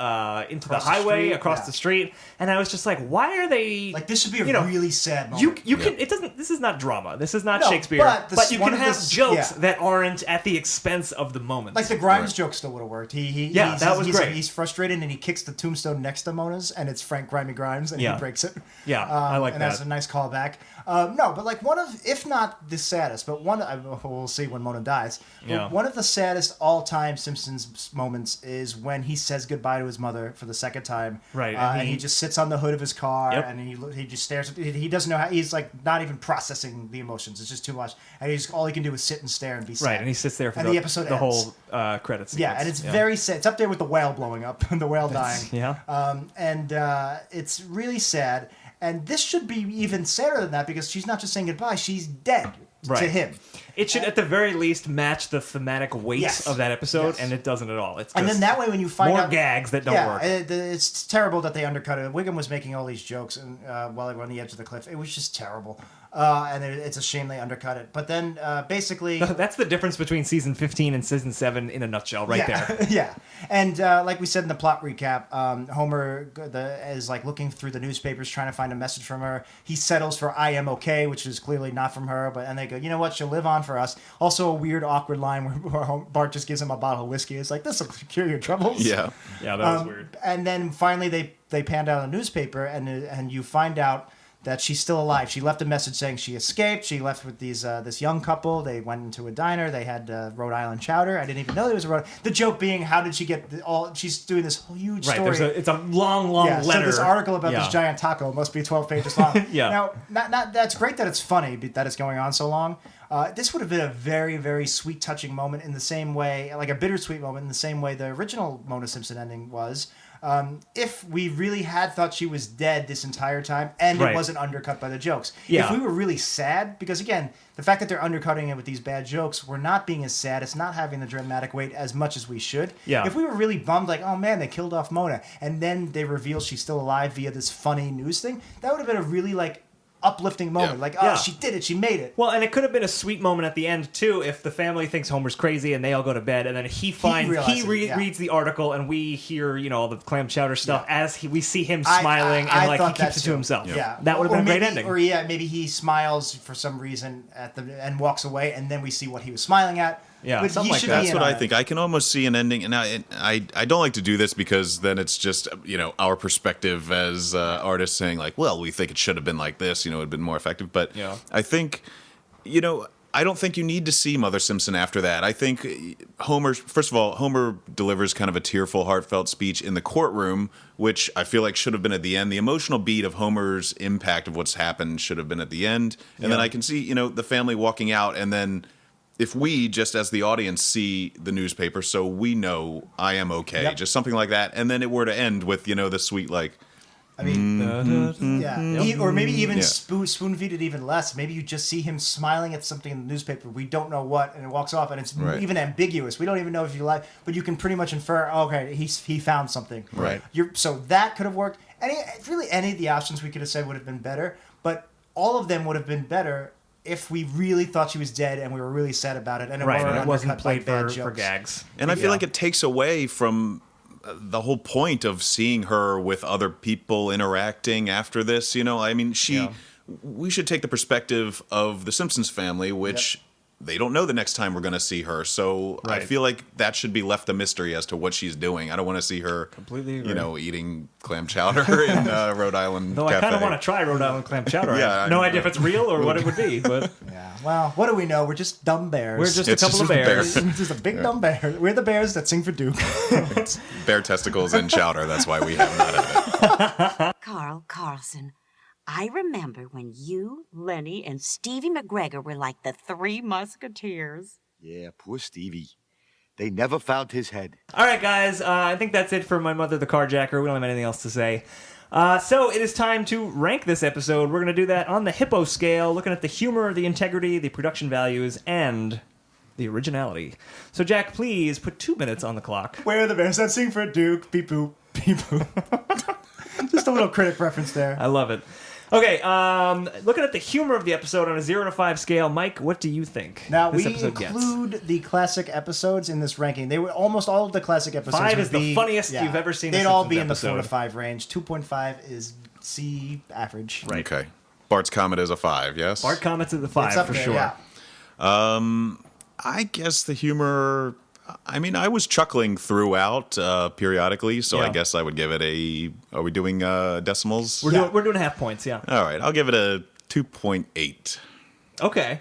into the Across the highway, street, across yeah. the street, and I was just like, why are they... Like, this should be a you know, really sad moment. You can... It doesn't... This is not drama. This is not No, Shakespeare. but you one can of have the- jokes yeah. that aren't at the expense of the moment. Like the Grimes joke still would have worked. Yeah, that was he's, great. He's frustrated and he kicks the tombstone next to Mona's, and it's Frank Grimy Grimes, and Yeah. he breaks it. Yeah, I like and that. that's a nice callback. No, but like one of, if not the saddest, but one, we'll see when Mona dies. But Yeah. one of the saddest all-time Simpsons moments is when he says goodbye to his mother for the second time. Right, And he just sits on the hood of his car, Yep. and he just stares. He doesn't know how. He's like not even processing the emotions. It's just too much, and he's all he can do is sit and stare and be sad. right, and he sits there for And the the episode the ends. whole credits. Yeah, and it's very sad. It's up there with the whale blowing up, the whale dying. Yeah. And it's really sad. And this should be even sadder than that because she's not just saying goodbye; she's dead Right. to him. It should, at the very least, match the thematic weight Yes. of that episode, Yes. and it doesn't at all. It's And just then that way, when you find more out gags that don't work. it's terrible that they undercut it. Wiggum was making all these jokes, and while they were on the edge of the cliff, it was just terrible. And it's a shame they undercut it. But then basically, That's the difference between season 15 and season 7 in a nutshell, right yeah, there. yeah. And like we said in the plot recap, Homer is like looking through the newspapers trying to find a message from her. He settles for "I am okay," which is clearly not from her. And they go, you know what? She'll live on for us. Also, a weird, awkward line where Bart just gives him a bottle of whiskey. It's like, this will cure your troubles. Yeah. Yeah, that was weird. And then finally, they panned out a newspaper, and you find out that she's still alive. She left a message saying she escaped. She left with this young couple. They went into a diner. They had Rhode Island chowder. I didn't even know there was a Rhode. The joke being, how did she get all? She's doing this huge Right, story. it's a long Yeah, letter. so this article about Yeah. this giant taco must be 12 pages long. Yeah. Now, not that's great that it's funny that it's going on so long. This would have been a very, very sweet, touching moment in the same way, like a bittersweet moment in the same way the original Mona Simpson ending was. If we really had thought she was dead this entire time and Right. it wasn't undercut by the jokes. Yeah. If we were really sad, because again, the fact that they're undercutting it with these bad jokes, we're not being as sad. It's not having the dramatic weight as much as we should. Yeah. If we were really bummed, like, oh man, they killed off Mona, and then they reveal she's still alive via this funny news thing, that would have been a really, like, uplifting moment. Yeah. Like, oh, Yeah. she did it. She made it. Well, and it could have been a sweet moment at the end too, if the family thinks Homer's crazy and they all go to bed, and then he realizes it, yeah. reads the article, and we hear all the clam chowder stuff Yeah. as we see him I smiling I and like he thought that keeps it to too. himself. Yeah, That would have been a great maybe- ending. Or yeah, maybe he smiles for some reason and walks away, and then we see what he was smiling at. Yeah, but something he like should that. be That's in what on I it. think. I can almost see an ending, and I don't like to do this because then it's just our perspective as artists saying like, well, we think it should have been like this, it'd been more effective. But Yeah. I think, I don't think you need to see Mother Simpson after that. I think first of all, Homer delivers kind of a tearful, heartfelt speech in the courtroom, which I feel like should have been at the end. The emotional beat of Homer's impact of what's happened should have been at the end, and then I can see the family walking out, and then. If we, just as the audience, see the newspaper, so we know I am okay, Yep. just something like that, and then it were to end with, the sweet, like, I mean, yeah. Or maybe even Yeah. spoon feed it even less. Maybe you just see him smiling at something in the newspaper. We don't know what, and it walks off, and it's Right. even ambiguous. We don't even know if you like, but you can pretty much infer, okay, he found something. Right. So that could have worked. Any of the options we could have said would have been better, but all of them would have been better if we really thought she was dead and we were really sad about it, and it Right, weren't and it wasn't undercut by played bad for jokes. gags. and I feel like it takes away from the whole point of seeing her with other people interacting after this. I mean, we should take the perspective of the Simpsons family, which they don't know the next time we're going to see her. So I Right. feel like that should be left a mystery as to what she's doing. I don't want to see her, Completely agree. eating clam chowder in Rhode Island Though cafe. I kind of want to try Rhode Island clam chowder. Yeah, I have no I idea if it's real or what it would be, but Yeah. Well, what do we know? We're just dumb bears. We're just It's a couple just of a bear. bears. just a big dumb bear. We're the bears that sing for Duke. Bear testicles and chowder. That's why we have not had it. Carl Carlson, I remember when you, Lenny, and Stevie McGregor were like the Three Musketeers. Yeah, poor Stevie. They never found his head. All right, guys. I think that's it for My Mother the Carjacker. We don't have anything else to say. So it is time to rank this episode. We're going to do that on the Hippo scale, looking at the humor, the integrity, the production values, and the originality. So, Jack, please put 2 minutes on the clock. We're the bears that sing for Duke. Beep boop. Beep boop. Just a little critic reference there. I love it. Okay, looking at the humor of the episode on a 0 to 5 scale, Mike, what do you think Now, this we episode gets? include the classic episodes in this ranking. They were almost all of the classic episodes. 5 is would the be- funniest you've ever seen a They'd all Simpsons be in the episode. 4 to 5 range. 2.5 is C average. Right. Okay. Bart's Comet is a 5, yes? Bart comments at the 5 It's up for there, sure. yeah. I guess the humor... I mean, I was chuckling throughout periodically, so I Yeah. guess I would give it a... Are we doing decimals? We're doing half points, yeah. All right, I'll give it a 2.8. Okay.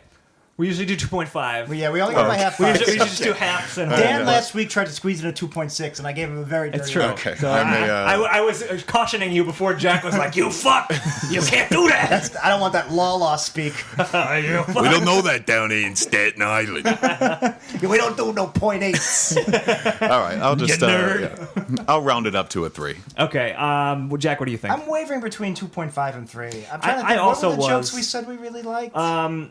We usually do 2.5. Well, yeah, we only go by half We five. usually just do halves and Dan last week tried to squeeze in a 2.6, and I gave him a very dirty It's true. look. Okay. So I may, I was cautioning you before Jack was like, "You fuck! You can't do that! I don't want that law speak. You fuck." We don't know that down here in Staten Island. We don't do no 0.8s. all right, I'll just... You nerd. yeah. I'll round it up to a 3. Okay, well, Jack, what do you think? I'm wavering between 2.5 and 3. I'm trying to I think, what also were the jokes was. we said we really liked?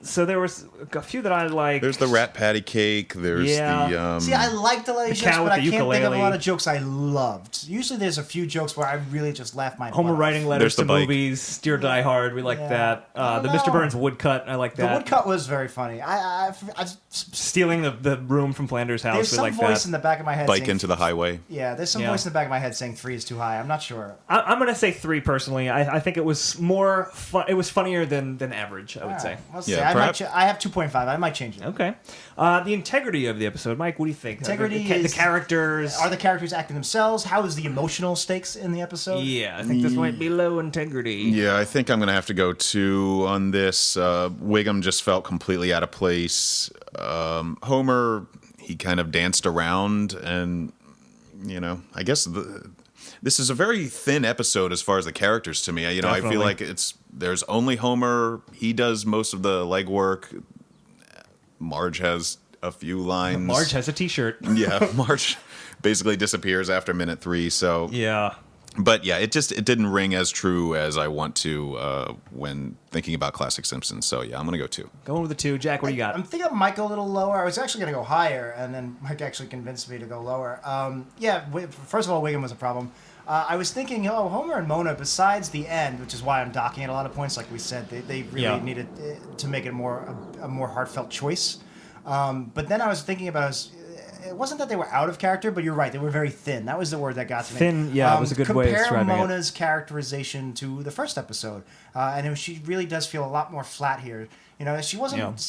So there was a few that I liked. There's the rat patty cake. There's Yeah. the... See, I liked a lot of the jokes, cow but with I the can't think of a ukulele. lot of jokes I loved. Usually there's a few jokes where I really just laugh my Homer butt off. writing letters There's to the bike. movies, Dear Die Hard, we like Yeah. that. I The don't Mr. know. Burns woodcut, I like The that. woodcut was very funny. I Stealing the room from Flanders' house, there's we some like voice that. in the back of my head Bike saying, into the highway. Yeah, there's some Yeah. voice in the back of my head saying 3 is too high. I'm not sure. I'm gonna say 3 personally. I think it was more fun. It was funnier than average, I would say. Let's Yeah, see. I perhaps- have 2.5. I might change it. Okay. The integrity of the episode, Mike. What do you think? Integrity the is- characters. Are the characters acting themselves? How is the emotional stakes in the episode? Yeah, I think this might be low integrity. Yeah, I think I'm going to have to go 2 on this. Wiggum just felt completely out of place. Homer, he kind of danced around, and, you know, I guess this is a very thin episode as far as the characters to me. You know, I feel Definitely. like there's only Homer. He does most of the legwork. Marge has a few lines. Marge has a T-shirt. Yeah, Marge basically disappears after minute 3, so... Yeah. But yeah, it didn't ring as true as I want to when thinking about classic Simpsons. So yeah, I'm gonna go 2. Going with the 2. Jack, what do you got? I'm thinking I might go a little lower. I was actually going to go higher, and then Mike actually convinced me to go lower. First of all, Wiggum was a problem. I was thinking, Homer and Mona, besides the end, which is why I'm docking at a lot of points, like we said, they really Yeah. needed to make it a more heartfelt choice. But then I was thinking about it wasn't that they were out of character, but you're right, they were very thin. That was the word that got to me. Thin, yeah, it was a good way of describing it. Compare Mona's characterization to the first episode, and she really does feel a lot more flat here. You know, she wasn't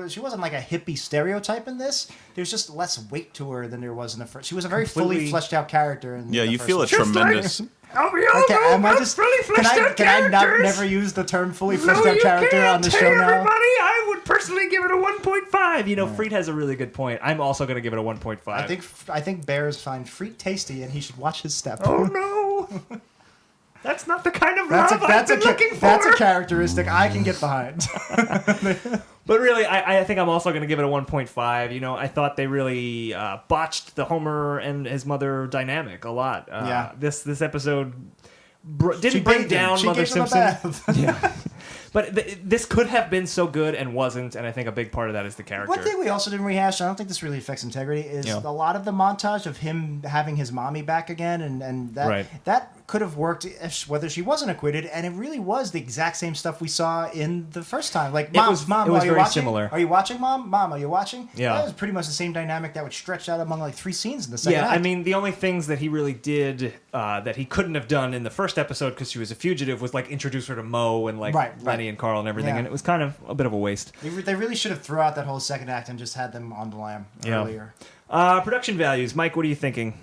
she wasn't like a hippie stereotype in this. There's just less weight to her than there was in the first. She was a very fully fleshed out character. Yeah, the you first feel a one. tremendous. Okay, am I just can I not never use the term fully fleshed out character on the show now? Everybody, I would personally give it a 1.5. You know, Freed has a really good point. I'm also going to give it a 1.5. I think bears find Freet tasty, and he should watch his step. Oh no, that's not the kind of That's love I've been looking for. That's a characteristic I can get behind. But really, I think I'm also going to give it a 1.5. You know, I thought they really botched the Homer and his mother dynamic a lot. Yeah. This episode She didn't bring bathed him. down She Mother gave him a Simpson. bath. Yeah. But this could have been so good and wasn't, and I think a big part of that is the character. One thing we also didn't rehash, I don't think this really affects integrity, is Yeah. a lot of the montage of him having his mommy back again, and that Right. that could have worked whether she wasn't acquitted, and it really was the exact same stuff we saw in the first time. Like, Mom, was are you very watching? similar. Are you watching, Mom? Mom, are you watching? Yeah. That was pretty much the same dynamic that would stretch out among like 3 scenes in the second Yeah, act. I mean, the only things that he really did that he couldn't have done in the first episode because she was a fugitive was like introduce her to Moe and like Right. Lenny and Carl and everything, Yeah. and it was kind of a bit of a waste. They really should have threw out that whole second act and just had them on the lam Yeah. earlier. Production values, Mike. What are you thinking?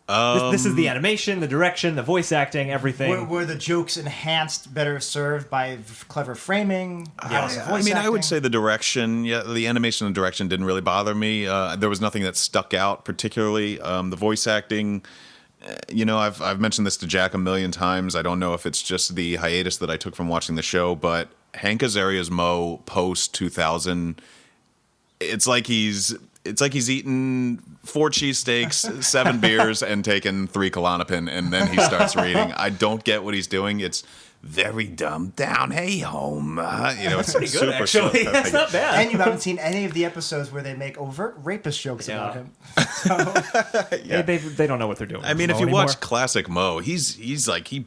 This is the animation, the direction, the voice acting, everything. Were the jokes enhanced, better served by clever framing? I would say the direction, the animation and direction didn't really bother me. There was nothing that stuck out particularly. The voice acting, I've mentioned this to Jack a million times. I don't know if it's just the hiatus that I took from watching the show, but Hank Azaria's Mo post 2000, it's like he's eaten 4 cheesesteaks, 7 beers, and taken 3 Klonopin, and then he starts reading. I don't get what he's doing. It's very dumbed down. Hey, home. It's pretty good, actually. That's not bad. And you haven't seen any of the episodes where they make overt rapist jokes about him. They don't know what they're doing. I mean, if you watch classic Mo, he's like he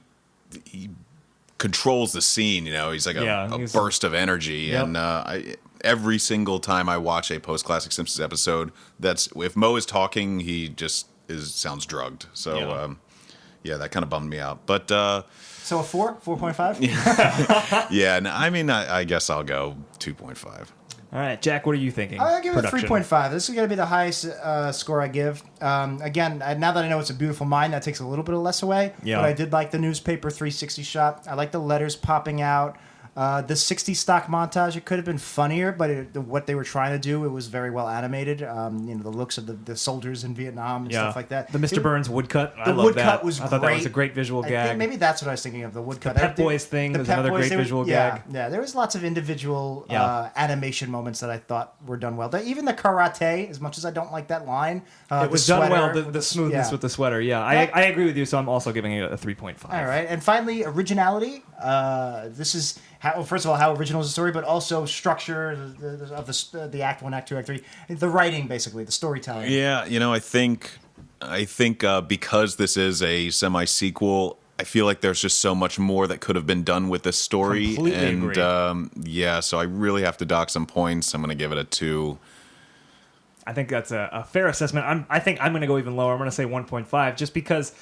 controls the scene. He's like a burst of energy, and every single time I watch a post-classic Simpsons episode, if Mo is talking, he just sounds drugged. So that kind of bummed me out. But so a 4.5. Yeah, I guess I'll go 2.5. All right, Jack, what are you thinking? I'll give it 3.5. This is going to be the highest score I give. Again, now that I know it's a beautiful mind, that takes a little bit of less away. Yeah. But I did like the newspaper 360 shot. I like the letters popping out. The 60 stock montage, it could have been funnier, but what they were trying to do, it was very well animated. The looks of the soldiers in Vietnam and stuff like that. The Mr. Burns woodcut. The woodcut was great. I thought that was a great visual gag. I think maybe that's what I was thinking of, the woodcut. The Pep Boys thing was another great visual gag. Yeah, there was lots of individual animation moments that I thought were done well. Even the karate, as much as I don't like that line, it was done well. The smoothness with the sweater. Yeah, I agree with you. So I'm also giving it a 3.5. All right, and finally, originality. This is first of all, how original is the story, but also structure of the Act 1, Act 2, Act 3, the writing, basically, the storytelling. Yeah, I think because this is a semi-sequel, I feel like there's just so much more that could have been done with this story. Completely agree. So I really have to dock some points. I'm going to give it a 2. I think that's a fair assessment. I think I'm going to go even lower. I'm going to say 1.5, just because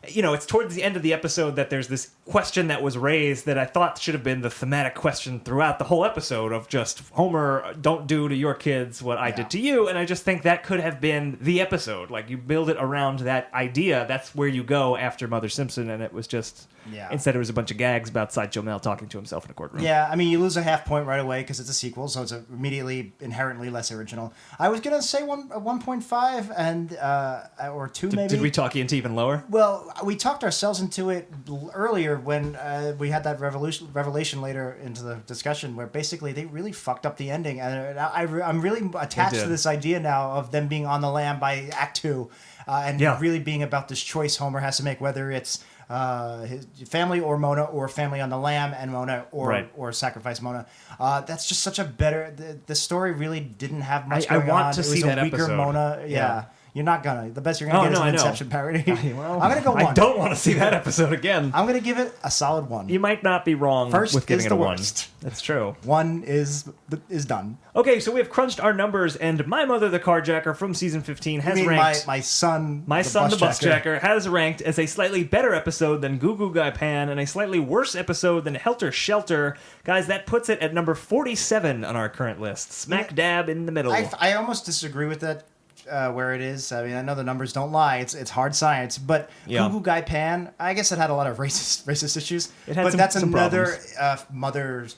it's towards the end of the episode that there's this question that was raised that I thought should have been the thematic question throughout the whole episode of just, Homer, don't do to your kids what I did to you. And I just think that could have been the episode. Like, you build it around that idea. That's where you go after Mother Simpson. And it was just, instead it was a bunch of gags about Sideshow Mel talking to himself in a courtroom. Yeah, I mean, you lose a half point right away because it's a sequel, so it's immediately inherently less original. I was going to say 1.5 and or 2 maybe. Did we talk you into even lower? Well, we talked ourselves into it earlier when we had that revelation later into the discussion where basically they really fucked up the ending. And I'm really attached to this idea now of them being on the lam by Act 2 and really being about this choice Homer has to make, whether it's his family or Mona, or family on the lam and Mona, or sacrifice Mona. That's just such a better... The story really didn't have much going on. I want to see that weaker episode. Mona. Yeah. You're not gonna. The best you're gonna get is an Inception parody. Well, I'm gonna go 1. I don't want to see that episode again. I'm gonna give it a solid 1. You might not be wrong with giving it a 1. Worst. That's true. 1 is done. Okay, so we have crunched our numbers, and My Mother the Carjacker from season 15 has ranked. My son, the bus jacker, has ranked as a slightly better episode than Goo Goo Gai Pan and a slightly worse episode than Helter Skelter. Guys, that puts it at number 47 on our current list. Smack dab in the middle. I almost disagree with that. Where it is. I mean, I know the numbers don't lie. It's hard science, but Goo Goo Gai Pan, I guess it had a lot of racist issues. That's another mother's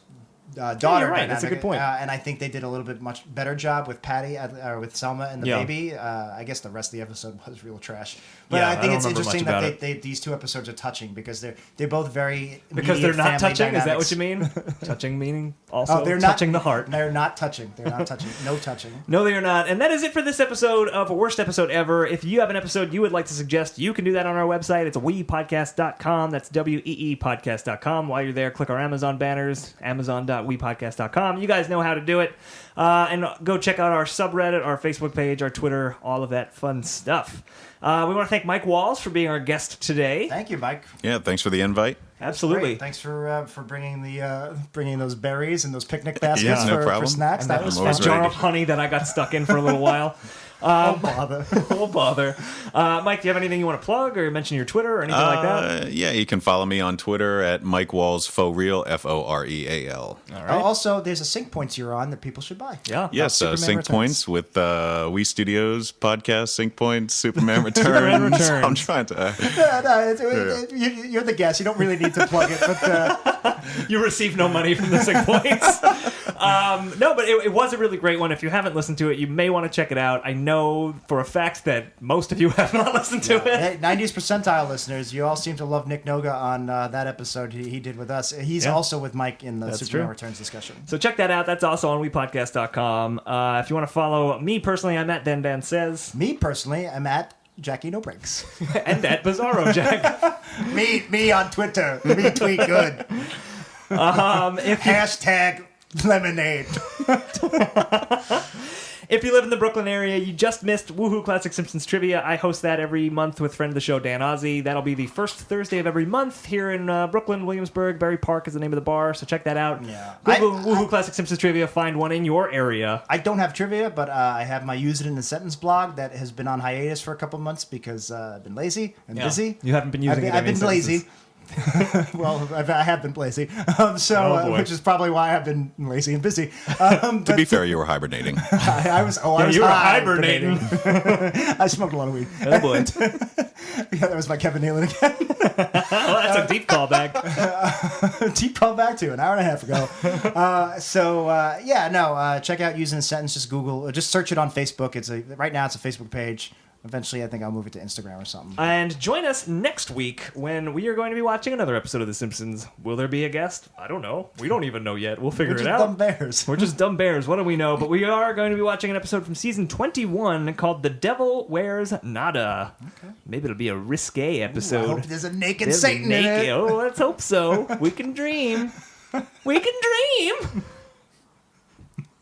daughter. Right, that's a good point. And I think they did a little bit much better job with Patty, with Selma and the baby. I guess the rest of the episode was real trash. But I think it's interesting that these 2 episodes are touching because they're both very because they're not touching. Dynamics. Is that what you mean? Touching meaning also they're touching not, the heart. They're not touching. They're not touching. No touching. No, they are not. And that is it for this episode of Worst Episode Ever. If you have an episode you would like to suggest, you can do that on our website. It's weepodcast.com. That's weepodcast.com. While you're there, click our Amazon banners, amazon.weepodcast.com. You guys know how to do it. And go check out our subreddit, our Facebook page, our Twitter, all of that fun stuff. We want to thank Mike Walls for being our guest today. Thank you, Mike. Yeah, thanks for the invite. Absolutely. Great. Thanks for bringing those berries and those picnic baskets for snacks. And that jar of honey that I got stuck in for a little while. Oh, bother. Oh, bother. Mike, do you have anything you want to plug or mention your Twitter or anything like that? Yeah, you can follow me on Twitter at Mike Walls Faux Real, Foreal. All right. Also, there's a Sync Points you're on that people should buy. Yeah. Yes, Superman Sync Returns. Points with Wii Studios podcast, Sync Points, Superman Returns. Returns. I'm trying to. You're the guest. You don't really need to plug it, but You receive no money from the Sync Points. No, but it was a really great one. If you haven't listened to it, you may want to check it out. I know for a fact that most of you have not listened to it. hey, 90s percentile listeners, you all seem to love Nick Noga on that episode he did with us. He's also with Mike in the That's Superman true. Returns discussion. So check that out. That's also on WePodcast.com. If you want to follow me personally, I'm at Dan Says. Me personally, I'm at Jackie No Breaks. And at Bizarro Jack. me on Twitter. Me tweet good. Hashtag lemonade. If you live in the Brooklyn area, you just missed Woohoo Classic Simpsons Trivia. I host that every month with friend of the show, Dan Ozzie. That'll be the first Thursday of every month here in Brooklyn, Williamsburg. Berry Park is the name of the bar, so check that out. Yeah. Google Woohoo Classic Simpsons Trivia. Find one in your area. I don't have trivia, but I have my Use It in a Sentence blog that has been on hiatus for a couple months because I've been lazy and busy. You haven't been using it in I've any been lazy. sentences. Well, I have been lazy, Oh, boy. which is probably why I've been lazy and busy. To be fair, you were hibernating. I was You were hibernating. hibernating. I smoked a lot of weed. Oh, boy. Yeah, that was my Kevin Nealon again. Well, that's a deep callback. Deep call back to an hour and a half ago. Check out Using a Sentence. Just Google, just search it on Facebook. Right now it's a Facebook page. Eventually, I think I'll move it to Instagram or something. And join us next week when we are going to be watching another episode of The Simpsons. Will there be a guest? I don't know. We don't even know yet. We'll figure We're it just out. dumb bears. We're just dumb bears. What do we know? But we are going to be watching an episode from season 21 called The Devil Wears Nada. Okay. Maybe it'll be a risque episode. I hope there's a naked There's a Satan in naked- it. Oh, let's hope so. We can dream. We can dream.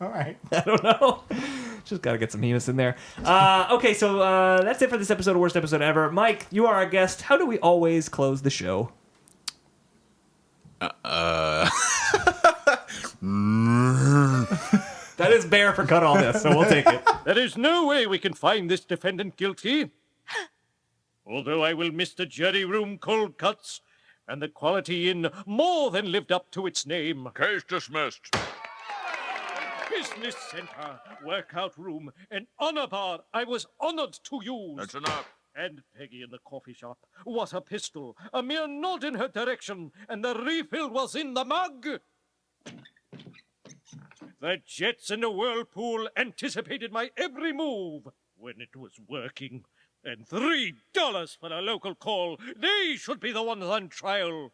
All right. I don't know. Just got to get some Hemus in there. Okay, so that's it for this episode of Worst Episode Ever. Mike, you are our guest. How do we always close the show? That is bare for cut all this, so we'll take it. There is no way we can find this defendant guilty. Although I will miss the jury room cold cuts, and the quality inn more than lived up to its name. Case dismissed. Business center, workout room, and honor bar I was honored to use. That's enough. And Peggy in the coffee shop. What a pistol. A mere nod in her direction, and the refill was in the mug. The jets in the whirlpool anticipated my every move when it was working. And $3 for a local call. They should be the ones on trial.